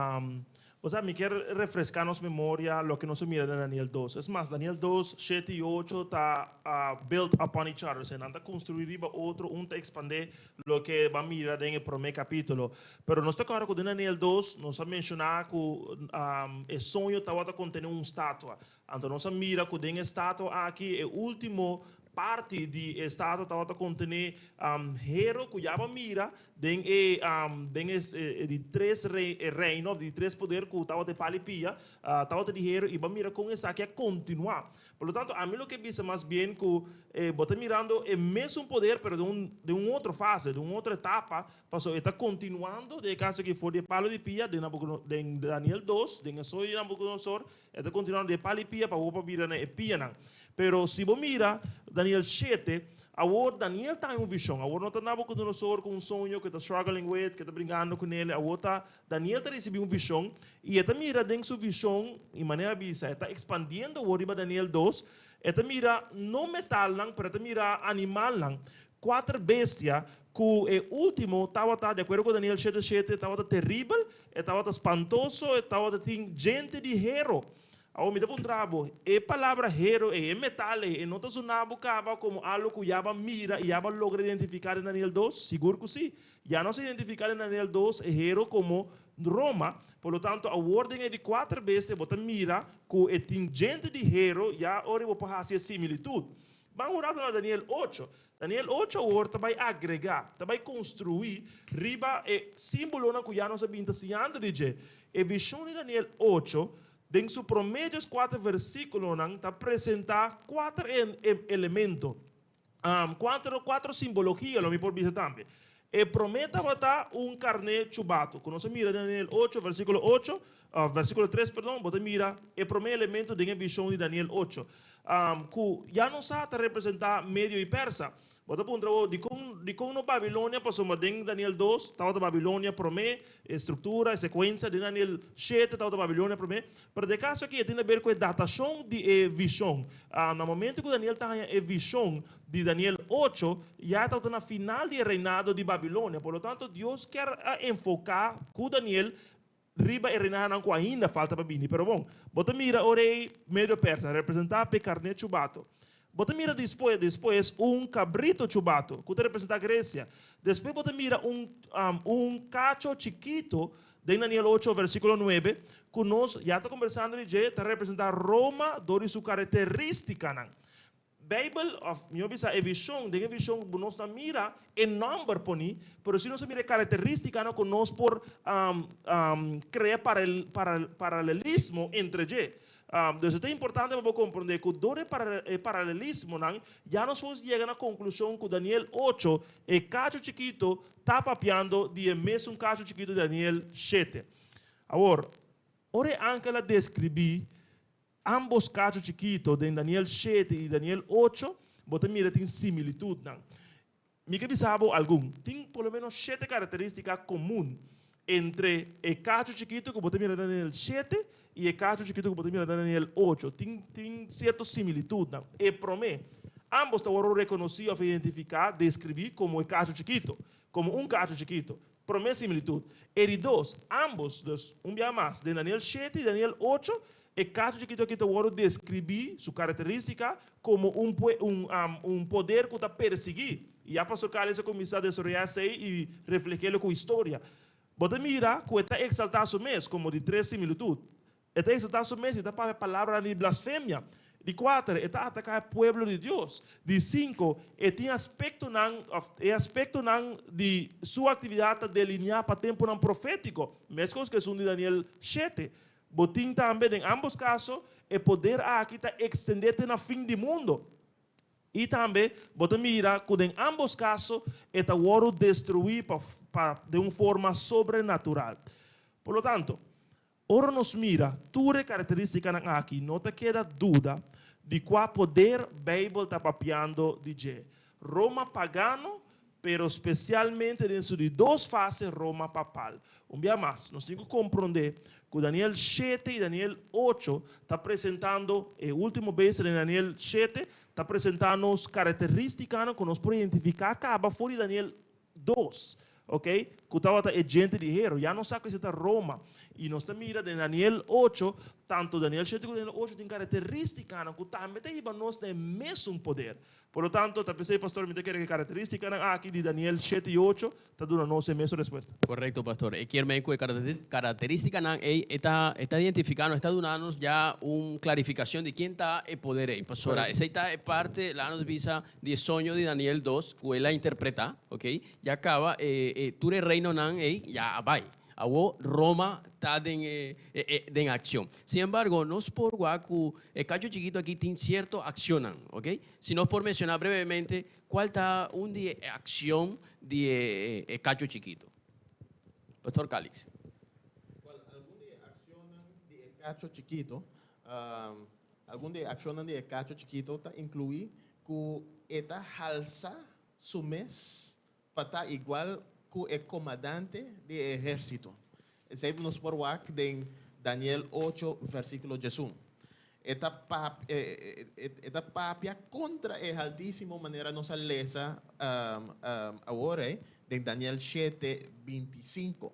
O sea, me quiere refrescarnos memoria lo que no se mira en Daniel 2. Es más, Daniel 2, 7 y 8 está built upon each other. O sea, anda construir otro, te expande lo que va a mirar en el primer capítulo. Pero no está claro que en Daniel 2 nos ha mencionado que el sueño estaba a contener una estatua. Entonces, nos mira que en estatua aquí, el último parte de Estado estava a contener hero que já mira de três reinos, de três poderes que estava de palipia, estava de hero e mira com essa que é continuar. Por lo tanto, a mim o que diz mais bem que botar mirando é mesmo poder, pero de outra fase, de uma outra etapa, passou está continuando de caso que foi de palo de pia de Daniel 2, de Soy de Nabucodonosor, está continuando de palipia para o para na pia. Pero se você mira Daniel 7, agora Daniel está em uma visão. Agora não está Nabucodonosor com sonho que está struggling with, que está brincando com ele. Agora Daniel está recebendo uma visão e está mira dentro sua visão de maneira bisa. Está expandindo o riba Daniel 2. Está mira não metal lang, pero está mira animal lang. 4 bestias que o último estava de acordo com Daniel 7:7 estava terrível, estava espantoso, estava gente de hero. Ahora me da un trabo, palabra hero, metal, no te sonaba como algo que ya va mira y ya va logra identificar en Daniel 2, seguro que sí. Ya no se identifica en Daniel 2 hero como Roma, por lo tanto, a orden de 4 veces, você mira que el gente de hero ya ahora va a hacer similitud. Vamos a a Daniel 8. Daniel 8 ahora vai agregar, vai construir, riba símbolo que ya no se pinta si de a visión de Daniel 8, en sus promedios 4 versículos, está presentar 4 elementos, 4 simbologías, lo mismo por vista también. Prometa va a estar un carnet chubato. Cuando se mira en Daniel 8, versículo 8, versículo 3, perdón, vos mira el primer elemento de la visión de Daniel 8, que ya no sabe representar medio y persa. Vos de con Babilonia, pasó en Daniel 2, estaba de Babilonia, promé, estructura, secuencia, de Daniel 7, estaba de Babilonia, promé. Pero de caso aquí tiene que ver con la datación de visión. En el momento que Daniel está en visión de Daniel 8, ya está en la final del reinado de Babilonia. Por lo tanto, Dios quiere enfocar con Daniel riba e reinado que ainda falta para vir. Pero bom, você mira orei medio persa, representar pe carne chubato. Você mira depois cabrito chubato, que representa a Grécia. Depois você mira cacho chiquito, de Daniel 8, versículo 9, que nós já está conversando de está representar Roma, dori sua característica. Bible of minha visão, de visão que nós mira em número poni, pero se nós mira característica não que nós por criar paralelismo entre je. Entonces es importante para comprender que durante el paralelismo ya nos llega a la conclusión que Daniel 8, el cacho chiquito, está papeando de mesmo cacho chiquito de Daniel 7. Ahora, Ángela describí ambos cachos chiquitos de Daniel 7 y Daniel 8, você mira, tienen similitud. Me que pensaba algún, tienen por lo menos 7 características comunes entre el cacho chiquito que você mira de Daniel 7 y el cacho chiquito que você mira de Daniel 8. Tienen cierta similitud. El promé, ambos estaban reconocidos, identificados, describir como el cacho chiquito, como un cacho chiquito. Promé similitud. El 2, ambos, un día más, de Daniel 7 y Daniel 8, el cacho chiquito que estaban describir su característica como un poder que está perseguir. E a pastor Carlos começar a desarrollar isso e refletir com a história. Você mira que está exaltado mês, como de 3 similitudes. Está exaltado mês, está para a palavra de blasfêmia. De 4, está atacar o povo de Deus. De 5, tem aspecto de sua atividade delineada para tempo profético. Mesmo que é de Daniel 7. Botim também, em ambos casos, é poder aqui está extender na fim do mundo. E também, você mira que em ambos casos, é o destruir de uma forma sobrenatural. Por lo tanto, ora nos mira, tudo característica aqui, não te queda dúvida de qual poder a Bíblia está papiando de Roma pagano, pero especialmente dentro de 2 fases Roma papal. Dia mais, nós temos que compreender que Daniel 7 e Daniel 8 está apresentando, o último vez de Daniel 7, está apresentando as características que nós podemos identificar acaba fora de Daniel 2. Ok? Que estava a gente de hero, já não sabe que está Roma. E nós mira de Daniel 8, tanto Daniel 7 como Daniel 8 tem características que também tem nós tem mesmo poder. Por lo tanto, te pensei, pastor, me quer que características aqui de Daniel 7 e 8 está dando nós a mesma resposta. Correcto, pastor. Quiere que características está identificando, está dando ya una clarificación de quién está el poder ahí. Pastora, esa está parte, la nos visa de sueño de Daniel 2, que él la interpreta, ok? Ya acaba, tú eres reino nan, ya va. Agora Roma está en acción. Sin embargo, nos por guacu, el cacho chiquito aquí tiene cierto accionan, ¿ok? Si nos por mencionar brevemente, ¿cuál está un de acción de cacho chiquito? Pastor Calix. Algún de accionan de cacho chiquito, algún de accionan de cacho chiquito está incluir que esta alza su mes para igual que el comandante de ejército. Seguimos por WAC de Daniel 8, versículo 1. Esta papia contra el altísimo manera nos alesa ahora de Daniel 7, 25.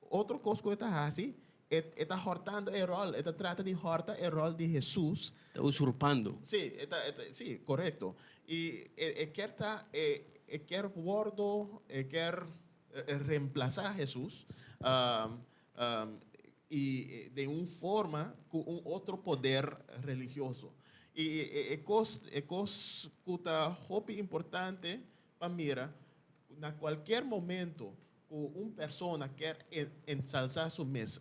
Otro cosa que está así, está hortando el rol, está trata de hortar el rol de Jesús. Está usurpando. Sí, sí, correcto. Y quer bordo, quer reemplazar a Jesús y de una forma con un otro poder religioso. Y es cosa importante para mirar, en cualquier momento que una persona quiere ensalzar su mes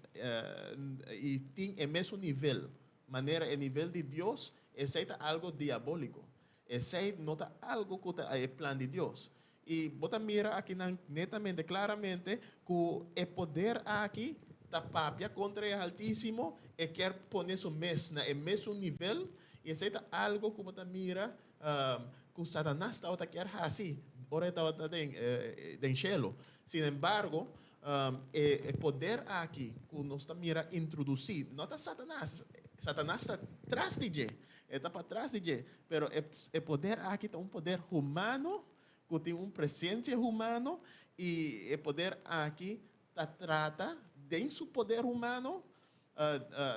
y tiene el mismo nivel, manera el nivel de Dios, es algo diabólico. Ese nota algo que está el plan de Dios. Y vos mira aquí netamente, claramente, que el poder aquí está papia contra el Altísimo y quiere poner su mes en el mismo nivel. Y ese es algo que vos mira que Satanás está quiere así. Ahora está en cielo. Sin embargo, el poder aquí que nos está mira introducir, no está Satanás. Satanás está atrás de él. Está para atrás de él. Pero el poder aquí está un poder humano, que tiene una presencia humana, y el poder aquí trata, de su poder humano,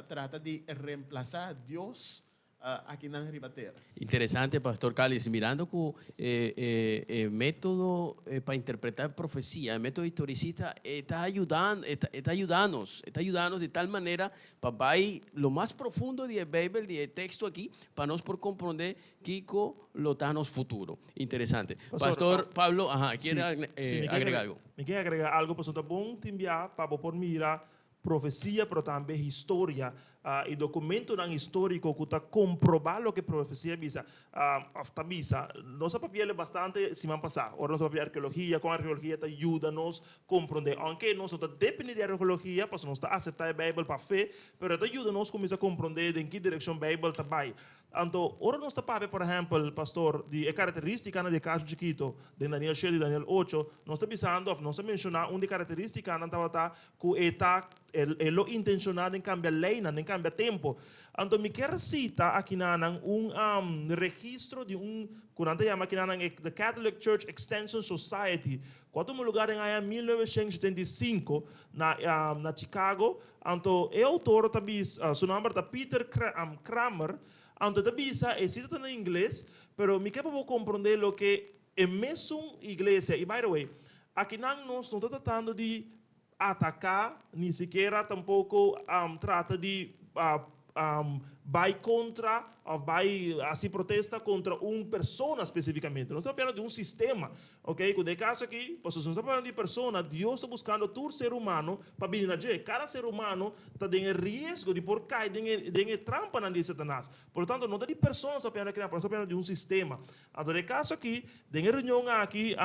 trata de reemplazar a Dios aquí en la ribatera. Interesante, Pastor Cáliz. Mirando que método para interpretar profecía, el método historicista está ayudándonos de tal manera para ir lo más profundo de la Biblia, del texto aquí, para nos por comprender Kiko lo está en futuro. Interesante. Pastor Pablo, ¿quiere agregar algo? Me quiere agregar algo, pastor. Está bom te enviar para por mirar profecia, pero também história e documento histórico que está comprovar o que profecia visa. Nossa papel é bastante semana passada. Agora nossa papel arqueologia, com a arqueologia ajuda-nos a compreender. Aunque nós está dependendo da arqueologia, porque nós está aceitar a Bíblia para fé, pero ajuda-nos a começar a compreender em que direção a Bíblia está vai. Então, ora nós está para, por exemplo, pastor, de característica de caso chiquito, de Daniel 7 e Daniel 8, nós está pensando, nós está mencionando uma característica que está lo intencionado em cambiar lei, em cambiar tempo. Então, me quero citar aqui registro de quando chama aqui the Catholic Church Extension Society, quando um lugar em 1975 na Chicago. Então, o autor seu nome é Peter Kramer. Então, existe em inglês, pero me quero compreender o que en mesma igreja, e by the way, aqui nós não estamos tratando de atacar, nem sequer tampouco trata de vai contra, vai assim protesta contra uma pessoa especificamente. Não estamos falando de um sistema, ok? No caso aqui, nós estamos falando de pessoa, Deus está buscando todo ser humano para vir na gente. Cada ser humano está em risco de por cair em trampa na de Satanás. Portanto, não é de pessoas que estamos falando de um sistema. No caso aqui, em reunião aqui,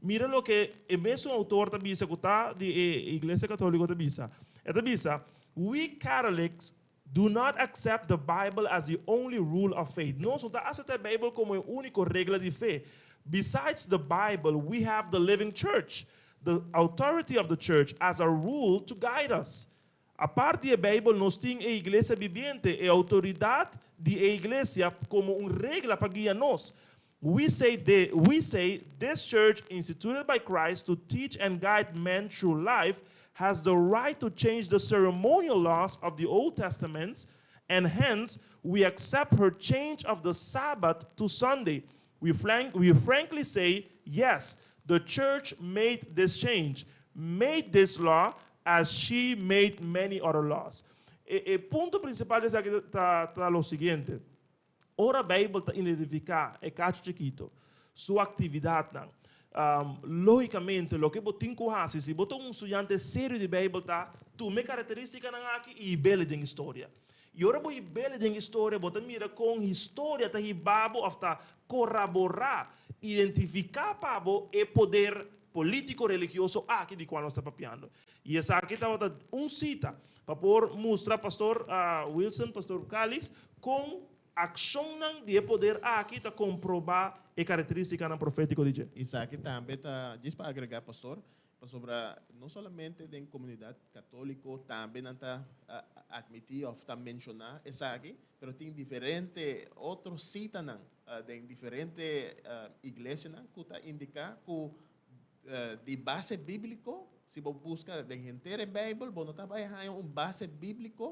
mira lo que el mesmo autor também dice que está de Iglesia Católica também dice. Ele dice, we Catholics do not accept the Bible as the only rule of faith. Nós não aceitamos a Bíblia como a única regra de fé. Besides the Bible, we have the living church, the authority of the church as a rule to guide us. A parte da Bíblia, nós temos a igreja vivente e a autoridade da igreja como uma regra para guiar-nos. We say this church instituted by Christ to teach and guide men through life has the right to change the ceremonial laws of the Old Testament, and hence we accept her change of the Sabbath to Sunday. We frankly say, yes, the church made this change, made this law as she made many other laws. El punto principal es aquí está lo siguiente. Ora a Bíblia está identificar é cacho chiquito, sua atividade não. Logicamente, o que você tem que fazer, se você é um estudante sério de Bíblia, tá, tu me característica não aqui e bela de história. E ora você bela de história, você mira com história tá babo afta corroborar, identificar pabo e poder político religioso aqui de qual nós está papiando. E essa aqui está cita para por mostrar pastor Wilson, pastor Calix com ação de poder aqui está comprovar a característica profética de Jesus. Isso aqui também está, diz para agregar, pastor, sobre não somente da comunidade católica, também está admitir ou está mencionar isso aqui, mas tem diferentes outros citas de diferentes igrejas que está indicar que de base bíblica, se você busca de inteira Bíblia, você está vai uma base bíblica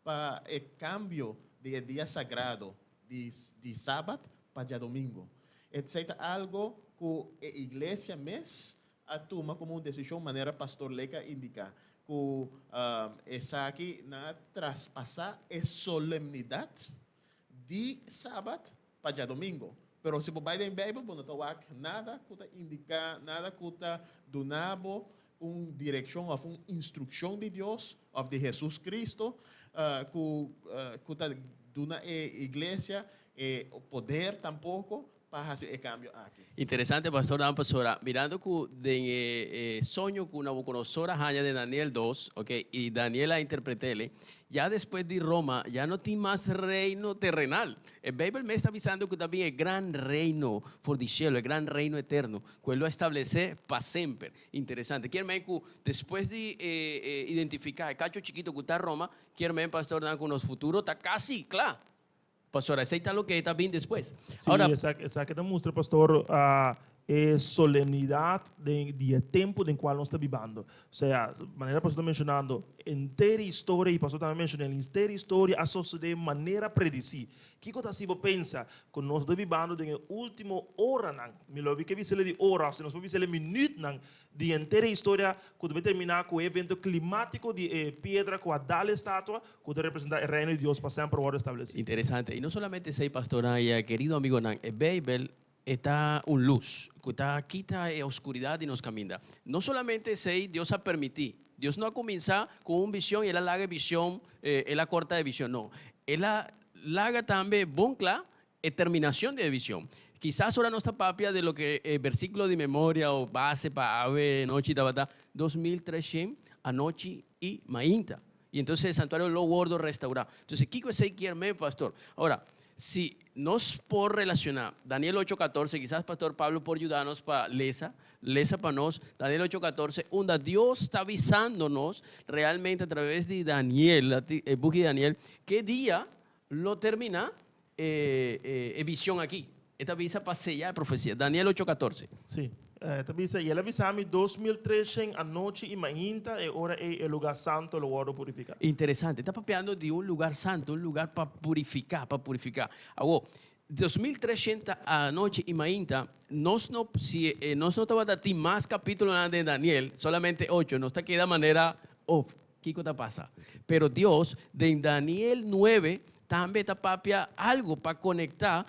para o cambio de dia sagrado de sábado para dia domingo. Etc. Algo que a igreja mesmo toma como uma decisão, maneira pastor Leca indica, que essa aqui na traspassa a solemnidade de sábado para dia domingo. Pero se você vai na Bíblia, você não tem nada que indica, nada que donabo uma direção ou uma instrução de Deus ou de Jesus Cristo, que dona a igreja o poder tampouco para fazer o cambio aqui. Interesante, pastor, pastora. Mirando que de sonho que Nabucodonosor haya de Daniel 2, okay, y Daniela interpretele, ya después de Roma, ya no tiene más reino terrenal. El Bíblia me está avisando que también el gran reino for the cielo, el gran reino eterno, que él lo establece para siempre. Interesante. Quiero ver que después de identificar el cacho chiquito que está Roma, quiero ver, pastor, que los futuros está casi claro. Pastor, aceita lo que está bien después. Sí, ahora, esa que demuestra, pastor, é solenidade de tempo em qual nós estamos vivendo. Ou seja, de maneira que o pastor está mencionando, inteira história, e o pastor também mencionando, inteira história a suceder de maneira predicir. O que você pensa que nós estamos vivendo na última hora, me lo vi que vi de hora, se nós podemos ver minuto, de inteira história que deve terminar com o evento climático de pedra com a dada estátua que deve representar o reino de Deus para sempre por establecido. Interesante. Y no solamente sei, pastor, querido amigo, el Bíblia está un luz, que está quita la oscuridad y nos camina. No solamente sei, Dios ha permitido. Dios no ha comenzado con una visión y él haga visión, él la corta de visión. No, él haga también boncla terminación de visión. Quizás ahora no está papia de lo que el versículo de memoria o base para ave, noche y tabata, 2300 anoche y mainta. Y entonces el santuario lo gordo restaurado. Entonces, ¿qué es quiere, pastor? Ahora, si nos por relacionar Daniel 8:14, quizás pastor Pablo por ayudarnos para lesa para nos, Daniel 8:14, donde Dios está avisándonos realmente a través de Daniel, el book de Daniel, qué día lo termina visión aquí. Esta avisa para sellar profecía. Daniel 8:14. Sí. Avisa, y él avisa a mí 2300 anoche y mañana y ahora es el lugar santo, el lugar purificado. Interesante. Está papeando de un lugar santo, un lugar para purificar, Ahora, 2300 a noche imaginta, nós não estava dando mais capítulos de Daniel, solamente 8, não está aqui da maneira, ¿qué cosa pasa? Pero Dios, de Daniel 9, también está papia algo para conectar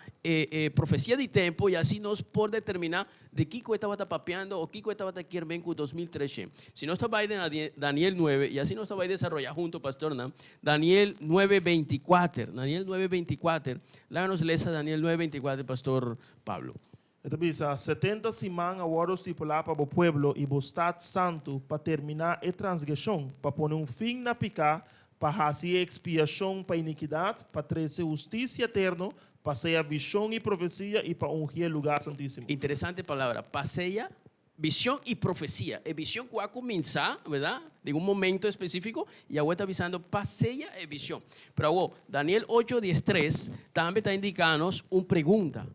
profecía de tiempo y así nos por determinar de qué estaba papeando o qué estaba aquí en 2013. Si no estaba ahí de Daniel 9 y así no estaba ahí desarrollar junto, pastor, ¿no? Daniel 9:24. Daniel 9:24. Láganos lesa Daniel 9:24, pastor Pablo. Ito bisa, 70 simang awardos tipula para o pueblo e o Estado Santo para terminar a transgressão, para pôr fim na pica, para fazer expiação para iniquidade, para trazer justiça eterna, para ser a visão e profecia e para ungir o lugar santíssimo. Interesante palavra, paseia, visión y profecía. Es visión que va a comenzar, ¿verdad? De un momento específico y ahora está avisando paseia y visión. Pero ahora, Daniel 8:13 también está indicándonos una pregunta.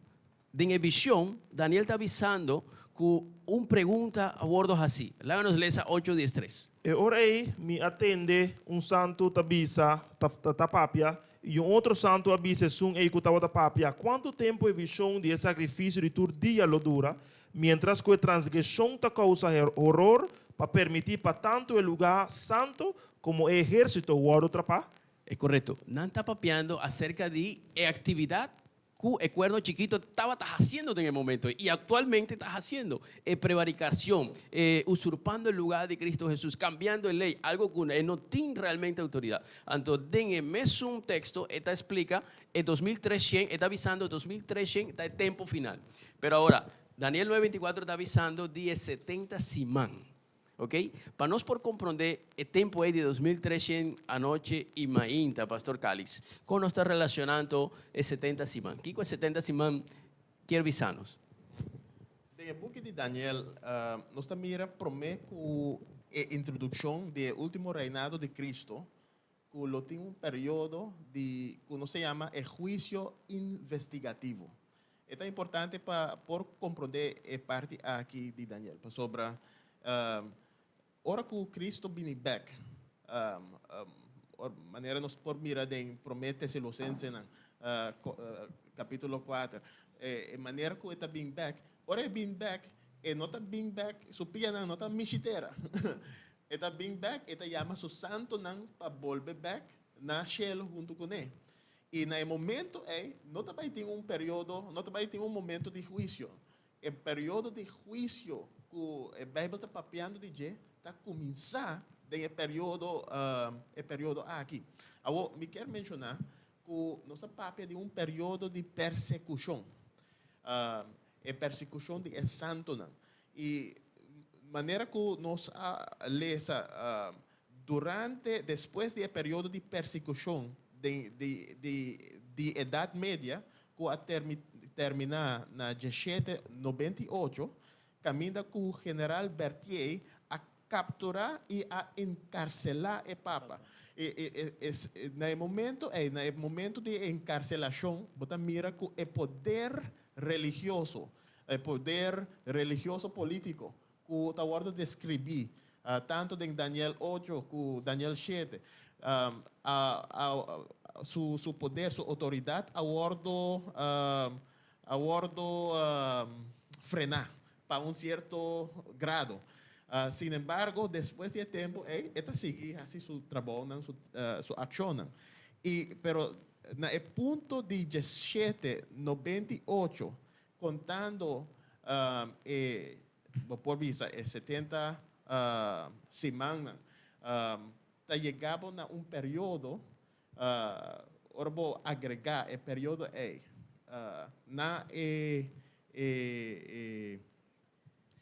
De visión, Daniel está avisando con una pregunta a bordo así. Láganos lesa 8:13. E ora aí me atende santo tabisa tapapia e outro santo avisa sun e kutava tapapia. Quanto tempo é visão de sacrifício de tur dia lo dura, mientras que a transgressão ta causa horror para permitir para tanto o lugar santo como o exército o outro trapa? Es correcto. No está papeando acerca de actividad que el cuerno chiquito estaba haciendo en el momento y actualmente está haciendo prevaricación, usurpando el lugar de Cristo Jesús, cambiando la ley, algo que no tiene realmente autoridad. Entonces, en el mismo texto, esta explica el 2300, está avisando el 2300, está el tiempo final. Pero ahora, Daniel 9:24 está avisando de 70 simán. ¿Ok? Para nós por comprender el tiempo de 2300 anoche y mainta, pastor Calix, ¿cómo nos está relacionando el 70 simán? ¿Qué es 70 simán? Quiero avisarnos. En el book de Daniel, nos mira promete a introducción del último reinado de Cristo, que lo tiene un periodo de, que no se llama el juicio investigativo. Esto es importante por comprender parte aquí de Daniel, sobre ahora que Cristo viene back, maneira nos por mirar de promete Tesalonicenses capítulo 4, maneira que está vindo back, ora vindo back, não está vindo back, supia não está michitera, está vindo back, está chama su santo não para volver back na cielo junto com ele. E no momento não está vai ter período, não está vai ter momento de juízo, o período de juízo que a Bíblia está papeando de dia está começar no período aqui. Agora, me quero mencionar que nossa papia de período de persecução, persecução de santo não. E maneira que nós lesa depois do período de persecução de Idade Média, que a terminar na 1798, caminha com o general Berthier a capturar e a encarcelar o Papa. No momento de encarcelação, você mira que o poder religioso político, que está guardado descrever, tanto em Daniel 8 como Daniel 7, su poder, su autoridade, a guardo frenar para certo grado. Sin embargo, después de tiempo, esta sigue así su trabajo, su acción. Pero en el punto de 1798, contando por visa, 70 semanas, llegaba a un periodo, ahora voy a agregar el periodo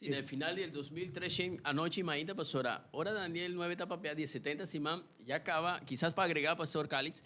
Sí, en el final del 2013, anoche, imagínate, pastora, ahora Daniel 9 está papeada de 70 simán, ya acaba, quizás para agregar, pastor Calix,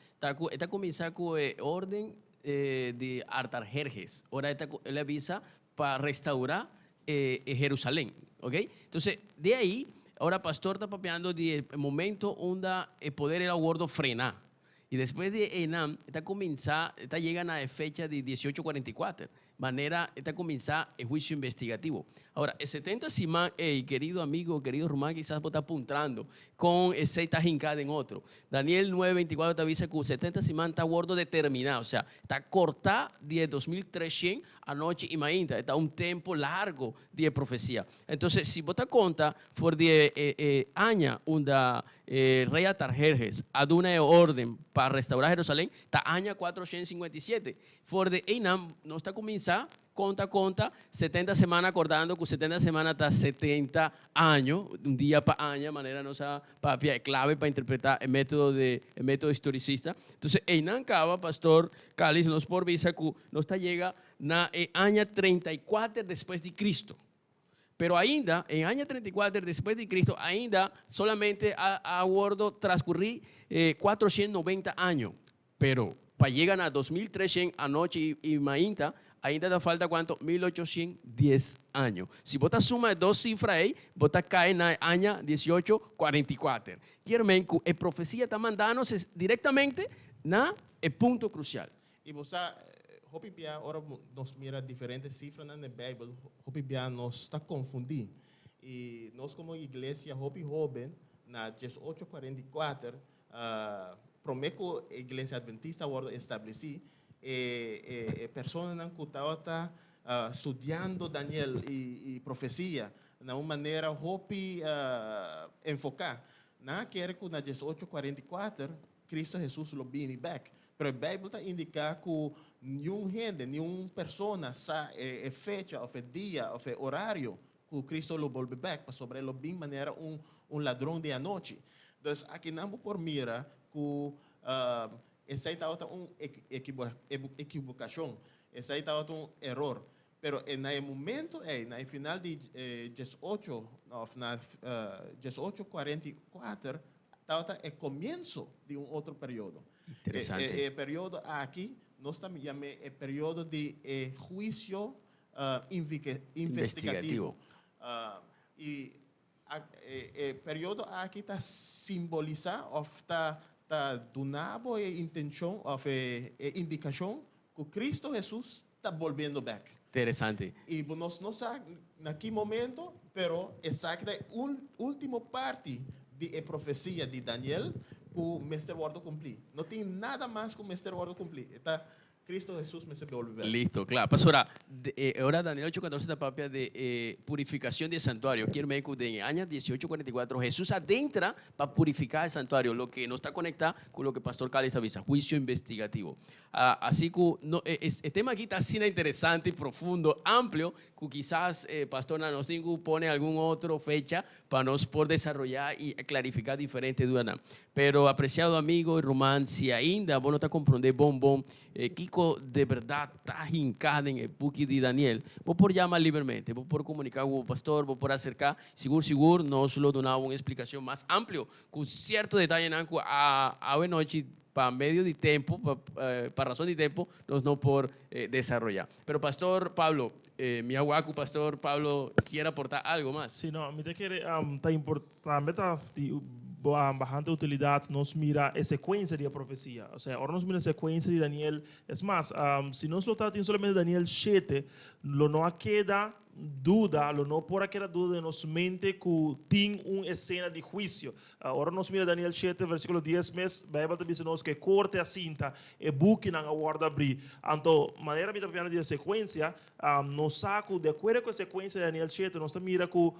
está comenzando con orden de Artajerjes, ahora él avisa para restaurar Jerusalén, ¿ok? Entonces, de ahí, ahora pastor está papeando de momento donde el poder era gordo frenar. Y después de Enam, está llegando a la fecha de 1844. manera está comenzar el juicio investigativo. Ahora, el 70 simán, querido amigo, querido Román, quizás vos estás apuntando con el 6 está hincado en otro. Daniel 9:24 te avisa que el 70 simán está gordo determinado, o sea, está corta de 2300 anoche y mañana, está un tiempo largo de profecía. Entonces, si vos te cuenta, por de año unda rey Atarjerjes aduna orden para restaurar Jerusalén, está año 457. For de Einam no está comenzando, conta, 70 semanas acordando que 70 semanas hasta 70 años, un día para año, manera no sea para clave para interpretar el método historicista. Entonces, Einam Cava, pastor Cáliz, nos por visa que no está llega na año 34 después de Cristo. Pero ainda, en año 34 después de Cristo, ainda solamente ha guardado transcurrir 490 años. Pero para llegar a 2300 anoche y mañana, ainda te falta ¿cuánto? 1810 años. Si vos sumas dos cifras ahí, vos caes en el año 1844. Quiero decir que la profecía está mandándonos directamente na el punto crucial. Y vos Hopipia ahora nos mira diferentes cifras en la Biblia, Hopipia nos está confundindo. Y nos como iglesia Hopi Joven, na 1844, prometo a iglesia adventista ahora establecí, personas que estaban estudiando Daniel y profecía de una manera Hopi enfocada. Nada quiere que na 1844 Cristo Jesús lo viene back. Pero a Bíblia está indica que nenhum gente, nenhuma persona sabe a fecha, o dia, o horário que Cristo lo volve back para sobre lo bem maneira ladrão de anoche. Então, aqui não por mira que essa aí está uma equivocação, essa aí está um erro. Pero no momento, no final de 1844, estava o começo de outro período. Interesante. El periodo aquí nos llama el periodo de juicio investigativo. Y el periodo aquí está simbolizado, está donado intención, indicación que Cristo Jesús está volviendo back. Interesante. Y nos no sabemos en qué momento, pero exacta última parte de la profecía de Daniel, que o Mestre Guardo cumplir. No tiene nada más que o Mestre Guardo cumplir. Está Cristo Jesús me se volver. Listo, claro. Pastora, ahora Daniel 8:14 está papia de purificación del santuario. Quiero me que en año 1844 Jesús adentra para purificar el santuario, lo que no está conectado con lo que Pastor Cali está avisa, juicio investigativo. Así que el tema aquí está así interesante, profundo, amplio, que quizás Pastor nos pone alguna otra fecha para nos por desarrollar y clarificar diferentes dudas. Pero apreciado amigo y Román, si ainda vos no te comprendés Kiko de verdad está hincado en el buque de Daniel, vos por llamar libremente, vos por comunicar con el pastor, vos por acercar, seguro, nos lo donamos una explicación más amplio, con cierto detalle a noche, para medio de tiempo, para razón de tiempo, nos no por desarrollar. Pero Pastor Pablo, mi aguaco, Pastor Pablo, ¿quiere aportar algo más? Sí, no, me te quiere, está importante, bastante utilidad nos mira a sequência de profecía. O sea, ahora nos mira a sequência de Daniel. Es más, si nos lo trata solamente de Daniel 7, lo no queda duda, lo no por aquella duda en nos mente que tiene una escena de juicio. Ahora nos mira Daniel 7, versículo 10 mes, Bíblia te dice que corte a cinta e buque na guarda abrir. Anto, maneira de sequência, nos saco, de acuerdo com a sequência de Daniel 7, nos mira que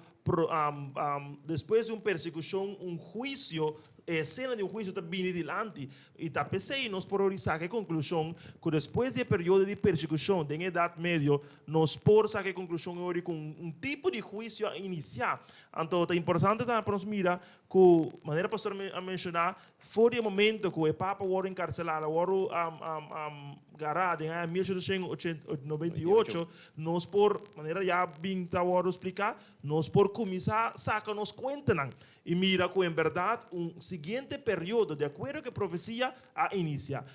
depois de uma persecução, juízo, escena de juízo está vindo delante. E está pensando, nós podemos sacar a conclusão que depois do período de persecução, da Idade Média, nós podemos sacar a conclusão com tipo de juízo a iniciar. Então, é importante para nós mirar que, de maneira pastor a mencionar, foi o momento que o Papa foi encarcelado, foi garado em 1898, nós por maneira já bem explicar, nós por começar a sacar nos contas. E mira que, em verdade, seguinte período, de acordo com a profecia, a iniciar.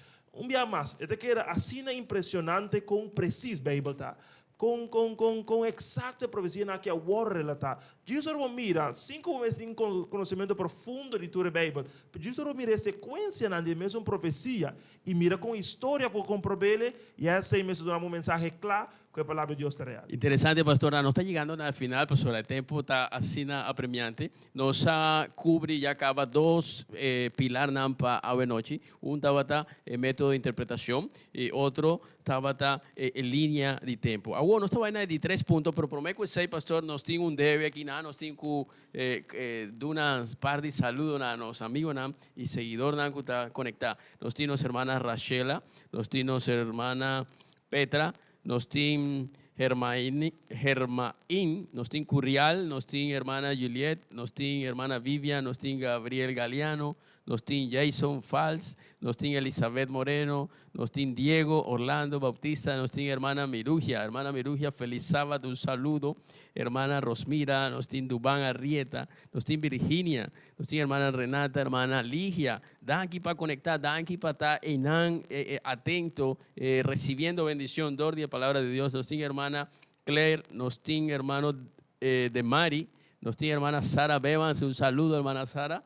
Dia mais, esta que era assim impressionante com preciso, Bíblia, com exato a profecia na que a war relatar. Jesus mira, 5 vezes tem conhecimento profundo de toda a Bíblia. Jesus mira a sequência na mesma profecia e mira com história por comprobar e essa mesmo dá mensagem claro que a palavra de Deus é real. Interesante, pastora. Nos está llegando al final, pastora. El tiempo está así apremiante. Nos cubre y acaba dos pilar nampa a noche. Un tabata método de interpretación y otro tabata línea de tiempo. Bueno, esta vaina de 3 puntos, pero prometo que 6, pastor, nos tiene un debe aquí, nos tiene de unas par de saludos a los amigos y seguidores que está conectados. Nos tiene hermana Rachela, nos tiene hermana Petra, nos tiene Germain, nos tiene Currial, nos tiene hermana Juliet, nos tiene hermana Vivian, nos tiene Gabriel Galeano, nos tiene Jason Fals, nos tiene Elizabeth Moreno, nos tiene Diego Orlando Bautista, nos tiene hermana Mirugia, feliz sábado, un saludo, hermana Rosmira, nos tiene Dubán Arrieta, nos tiene Virginia, nos tiene hermana Renata, hermana Ligia, dan aquí para conectar, dan aquí para estar atento, recibiendo bendición, Dordi, palabra de Dios, nos tiene hermana Claire, nos tiene hermano de Mari, nos tiene hermana Sara Bevans, un saludo hermana Sara.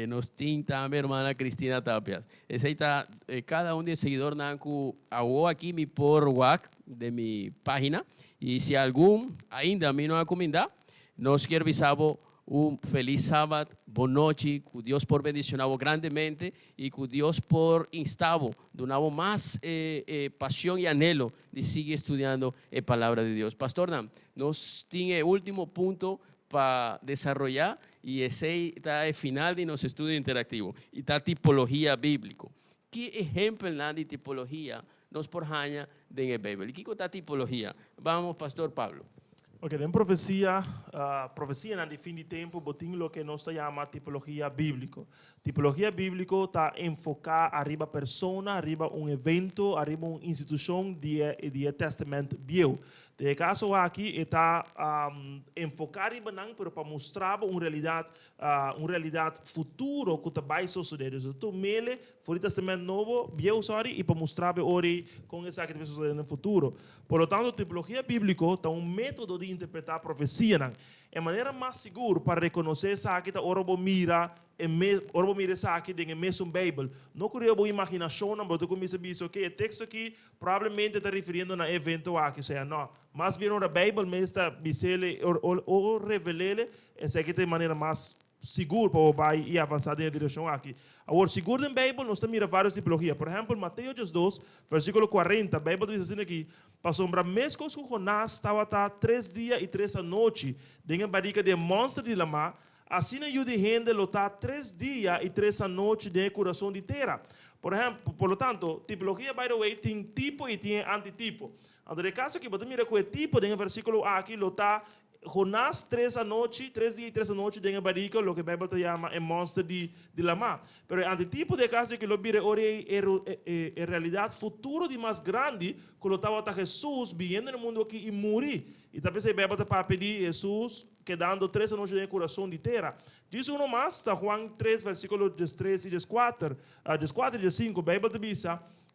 Nos tiene también hermana Cristina Tapias. Ese está cada uno de seguidor nanku hago aquí mi por WhatsApp de mi página y si algún ainda a mí no ha comendado, nos quiero avisar un feliz sábado, buena noche, que Dios por bendicionado grandemente y que Dios por instavo, donavo más pasión y anhelo de seguir estudiando la palabra de Dios. Pastor Nam, nos tiene último punto para desarrollar y ese está el final de nuestro estudio interactivo y está tipología bíblico. ¿Qué ejemplo de tipología nos porjaña de la Biblia? ¿Qué es tipología? Vamos, Pastor Pablo. Ok, en profecia na de fim de tempo, botin lo que nós chama tipologia bíblico. Tipologia bíblico está enfocada arriba persona, arriba evento, arriba instituição de testamento bio. De caso aqui está enfocado para mostrar uma realidade futuro que vai suceder. Então, mele for o testamento novo, bio e para mostrar ori com essa que vai suceder no futuro. Por lo tanto, tipologia bíblica está método de interpretar a profecia. É maneira mais segura para reconhecer essa que está orbo mira essa aqui dentro da mesma Bíblia. Não queria boa imaginação, mas eu comecei a dizer que o texto aqui provavelmente está referindo a evento aqui, ou seja, não. Mas bem a Bíblia mesmo está dizendo ou revelar essa aqui de maneira mais segura para ir avançar na direção aqui. Agora, seguro na Bíblia, nós temos várias tipologias. Por exemplo, Mateus 2, versículo 40, a Bíblia diz assim aqui: para sombra mesmo que Jonás estava 3 dias e 3 noites dentro da barriga de monstro de lama, assim a de gente está 3 dias e 3 noites dentro do coração de terra. Por exemplo, por lo tanto, tipologia, by the way, tem tipo e tem antitipo. Então, no caso que você mira com o tipo, dentro do versículo aqui, está Jonás 3 dias e 3 noites dentro da barriga, o que a Bíblia chama o monstro de lama. Mas o antitipo de caso que lo mira ora é realidade futuro de mais grande, que lo estava Jesus vindo no mundo aqui e morrer. E talvez a Bíblia para pedir Jesus quedando 3 noites no coração de terra. Diz um mais, está Juan 3, versículo 3 e 4, 4 e 5, a Bíblia diz: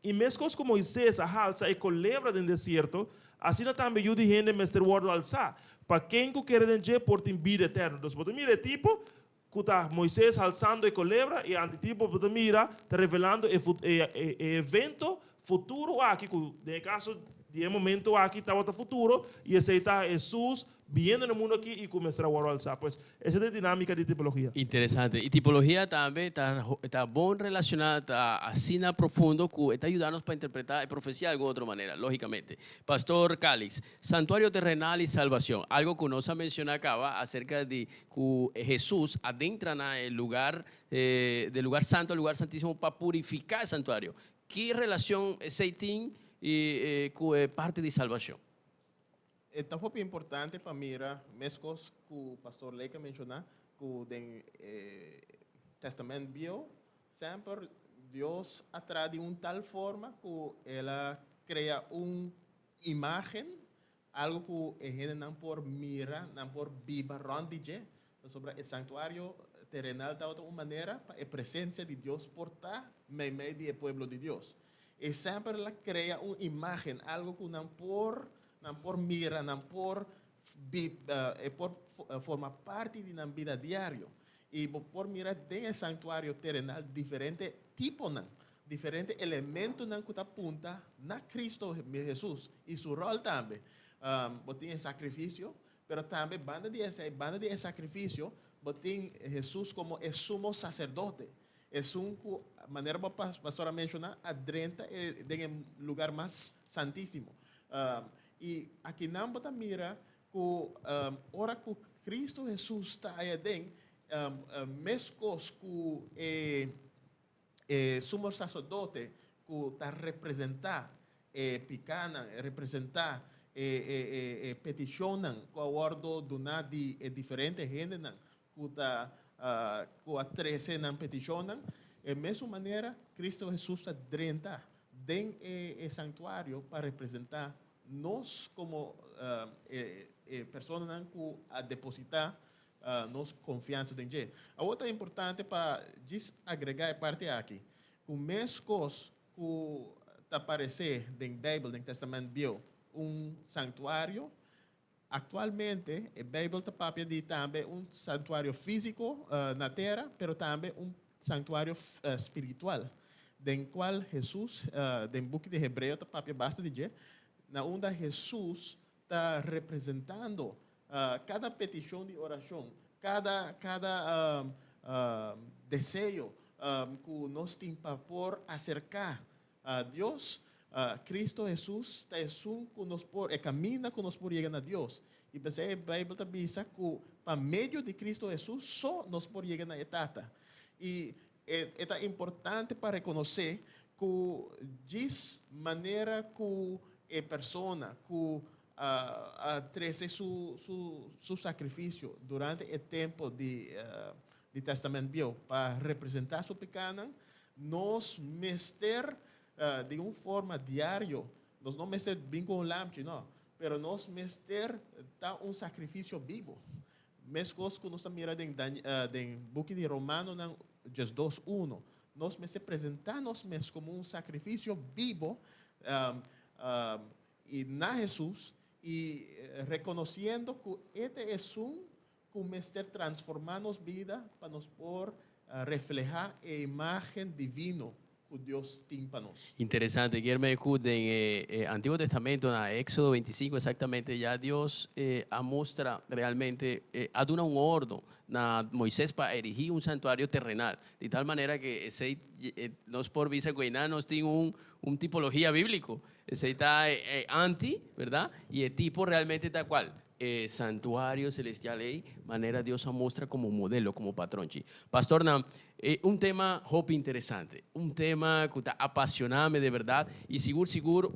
e mesmo como Moisés alça e colebra no deserto, assim também eu de gente mestre guardo alçar. Para quem que quer dizer por ter vida eterna. Então, você mira tipo que está Moisés alçando e colebra e antitipo você mira está revelando evento futuro aqui, no caso de momento aqui está o futuro e esse está Jesus viendo no mundo aqui e começar a alçar. Pues essa é a dinâmica de tipologia. Interesante. Y tipología también está bien relacionada, está así profundo, que está ayudándonos para interpretar la profecía de alguna otra manera, lógicamente. Pastor Calix, santuario terrenal y salvación. Algo que nos ha mencionado acá acerca de que Jesús adentra en el lugar, del lugar santo al lugar santísimo para purificar el santuario. ¿Qué relación ese tiene con parte de salvación? Então foi importante para mira, mesmo que o pastor Leica mencionou, que o testamento bio, sempre Deus atrai de tal forma que ela cria uma imagem, algo que a gente não pode mirar, não pode viver ronde sobre o santuário terrenal de outra maneira, para a presença de Deus portar no meio do povo de Deus. E sempre ela cria uma imagem, algo que não por mira, não por forma parte de una vida diaria. Y por mirar en el santuario terrenal, diferentes tipos, diferentes elementos que te apuntan a Cristo Jesús y su rol también. Tiene sacrificio, pero también banda de sacrificio, tiene Jesús como el sumo sacerdote. Es una manera para pastora mencionar, adrenta en el lugar más santísimo. Y aquí nambos mira que ahora que Cristo Jesús está ahí dentro, mescos que sumo sacerdote que está representando, picanan, representar, peticionan, que aguardo de diferentes géneros que está que atrecen peticionan. De mesma maneira, Cristo Jesús está dentro del santuario para representar nós como pessoas que depositar nos confiança em Deus. A outra importante para agregar a parte aqui, que o mesmo coisa que está aparecer na Bíblia, no Testamento Bíblico, santuário. Atualmente, a Bíblia está papia de também santuário físico na terra, mas também santuário espiritual, do qual Jesus, no book de Hebreu, está papia basta dizer, na onde Jesus está representando cada petição de oração, cada desejo que nós temos para por acercar a Deus. Cristo Jesús es un que nos por camina que nos por llegar a Dios. Y pensé a Bíblia está dice que para medio de Cristo Jesús só nos por llegar a etapa. Y es importante para reconocer que de maneira que persona que trece su sacrificio durante el tiempo de Testamento Bíblico para representar su pecado, nos mester de uma forma diária, nós não mester bem com o lampe, não, mas nós mester tá sacrifício vivo. Mesmo coisa que nós miramos em book de Romanos, 2:1, nós mester apresentar nós mesmos como sacrifício vivo e na Jesus e reconhecendo que este é que mester transformar nos vida para nos por reflejar a imagem divina. Dios tímpanos. Interesante, Guillermo, en el Antiguo Testamento, en Éxodo 25 exactamente, ya Dios muestra realmente, ha dado un orden a Moisés para erigir un santuario terrenal, de tal manera que nos por visa nos tiene un tipología bíblico, ese está anti, ¿verdad? Y el tipo realmente está cual. Santuario celestial, manera Dios muestra como modelo, como patrón. Pastor Nam, un tema hope interesante, un tema que está apasionado de verdad y seguro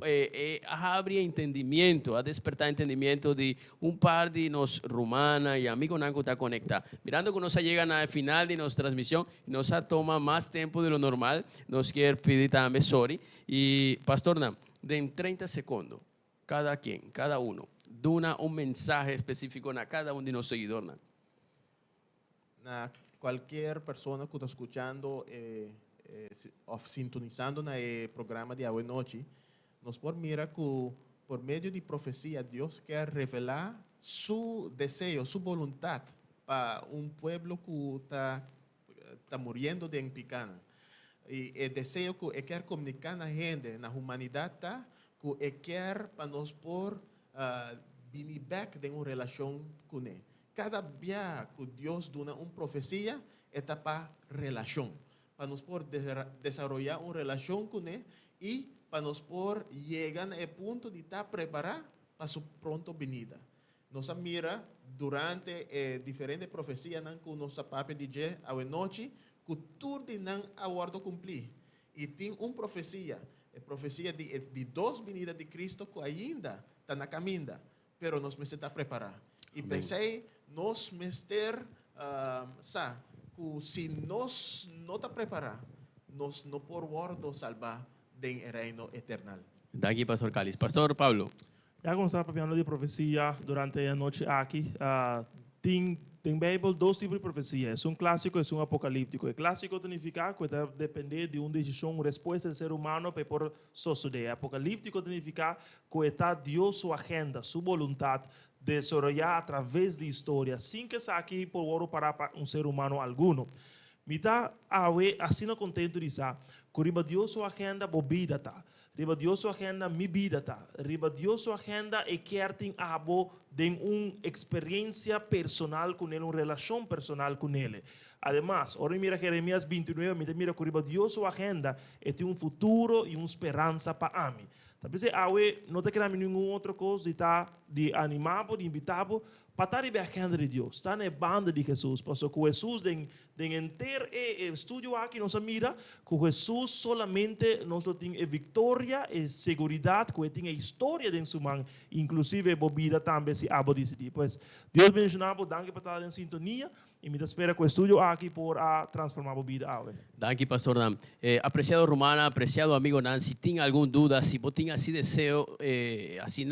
abre entendimiento, a despertar entendimiento de un par de nos rumanas y amigos que está conectados. Mirando que nos llegan al final de nuestra transmisión, nos toma más tiempo de lo normal, nos quiere pedir también sorry. Y Pastor Nam, de 30 segundos, cada uno, duna un mensaje específico a cada uno de los seguidores. Cualquier persona que está escuchando o sintonizando en el programa de hoy noche, nos por mirar que por medio de profecía Dios quiere revelar su deseo, su voluntad para un pueblo que está muriendo de picana. Y el deseo que quiere comunicar a la gente, a la humanidad, que quiere para nos por venir back de una relación con él. Cada día que Dios da una profecía, está para relación. Para nos por desarrollar una relación con él y para nos por llegar al punto de estar preparados para su pronto venida. Nos mira durante diferentes profecías que nos papel de a noche que tudo não aguardo cumprir. E tem uma profecia de duas venidas de Cristo que ainda está na caminha, pero nós necessitamos preparar. E pensei, nós mester, que se nós não está preparar, nós não podemos salvar do reino eterno. Daqui, Pastor Cáliz. Pastor Pablo. Já como estava falando de profecia durante a noite aqui, tem Bíblia dois tipos de profecia. É clássico e apocalíptico. O clássico significa que depende de uma decisão, uma resposta do ser humano para por suceder. Apocalíptico significa que está Deus sua agenda, sua vontade desarrollar a través de historia, sin que sea aquí por oro para un ser humano alguno. Mita awe asino contento de sa, que riba Dios su agenda bobida ta, riba Dios su agenda mi vida ta, riba Dios su agenda e querting abo den una experiencia personal con él, una relación personal con él. Además, ahora mira Jeremías 29, mira que riba Dios su agenda tiene un futuro y una esperanza para mí. Talvez awe não te queremos nenhum outra coisa de animar, de invitar, para estar em agenda de Deus, estar na banda de Jesus, porque com Jesus tem inteiro estúdio aqui nossa mira, com Jesus solamente nós temos vitória e segurança, que tem a história de sua mão, inclusive a vida também se abo decidir. Pois Deus bendicionado, danke por estar em sintonia. E me espera com o estúdio aqui por transformar a vida. Danke, Pastor Nan. Apreciado Romana, apreciado amigo Nan, si tiene alguna duda, si vos tenés así deseo, así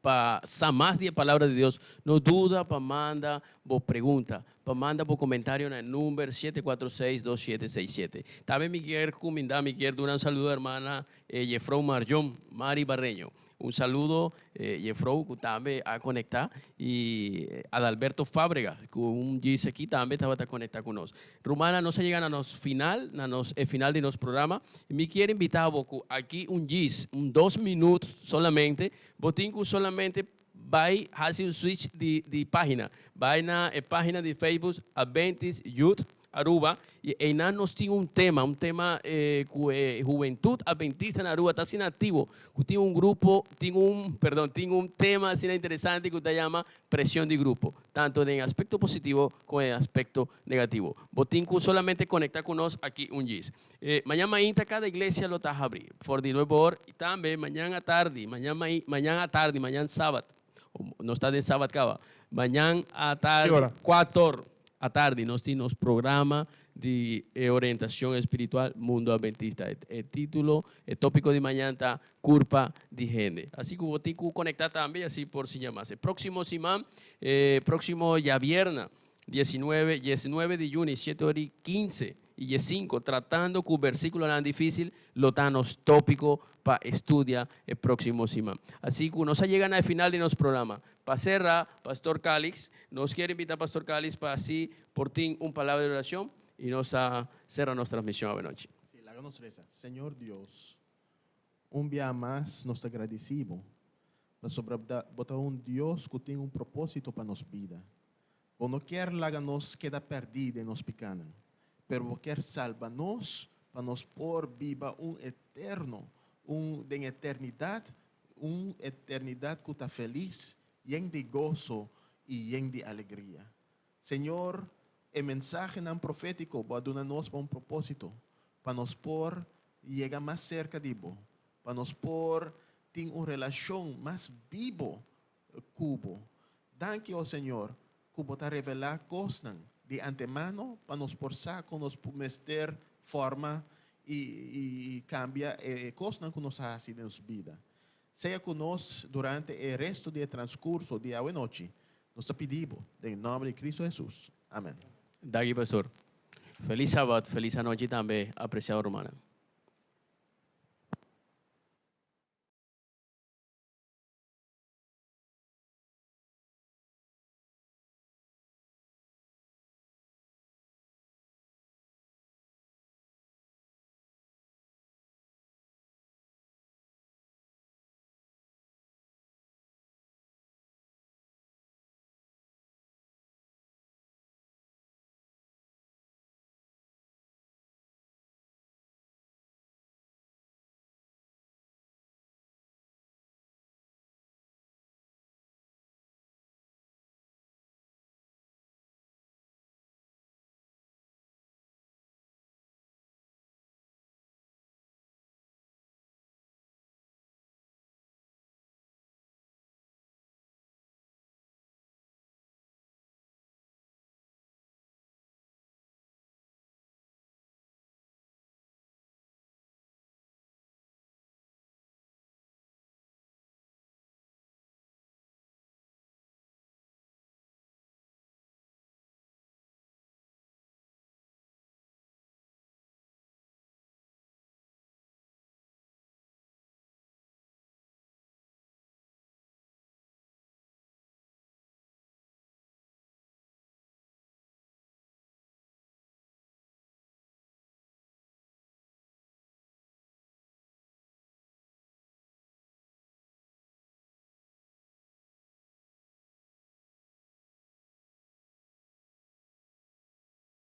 para saber más de la palabra de Dios, no duda para mandar vos pregunta, para mandar vos comentario en el número 746-2767. También me quiero recomendar, me quiero dar un saludo a hermana Jeffrey Marjón, Mari Barreño. Un saludo, Jeffrey, que también ha conectado, y Adalberto Fábrega, que un dice aquí también estaba conectado con nosotros. Romana, no se llegan a nos final de nuestro programa. Me quiero invitar a vos aquí un 2 minutos solamente, botinco solamente va a hacer un switch de página. Va a la página de Facebook Adventist Youth Aruba, y ahí nos tiene un tema que Juventud Adventista en Aruba está sin activo, que tiene un grupo, tiene un tema así interesante que se llama presión de grupo, tanto en aspecto positivo como en aspecto negativo. Botinco solamente conectar con nosotros aquí un GIS. Mañana cada iglesia lo está a abrir, por de nuevo hora, y también mañana tarde, mañana sábado, no está de sábado acaba, mañana a tarde, 4 à tarde, nós temos programa de orientação espiritual Mundo Adventista. O título, o tópico de manhã está culpa de gente. Assim que vou ter que conectar também, assim por se chamar. Próximo semana, próximo ya viernes, 19 de junho, 7h15 y 5, tratando con versículo tan difícil, lo tan tópico para estudiar el próximo semana. Así que nos llegan al final de nuestro programa. Para cerrar, Pastor Calix, nos quiere invitar Pastor Calix para así por ti una palabra de oración y nos cerra nuestra transmisión a la noche. Sí, háganos reza. Señor Dios, un día más nos agradecemos por botar un Dios que tiene un propósito para nuestra vida. O no quer nos queda perdida en nos pecados, pero quer salvar-nos para nos por viva eterno, de eternidade que está feliz, lleno de gozo y lleno de alegría. Señor, el mensaje tan profético va a darnos un propósito, para nos por llegar más cerca de vos, para nos por tener una relación más viva cubo. Danke, oh Señor, que botar revelar cosas de antemano para nos forzar con nos mester forma y cambia cosas que nos hace en nuestra vida. Sea conosco durante o resto do transcurso de hoje e noite. Nós pedimos, em nome de Cristo Jesus. Amém. Daqui, pastor. Feliz sábado, feliz noite também, apreciado Romana.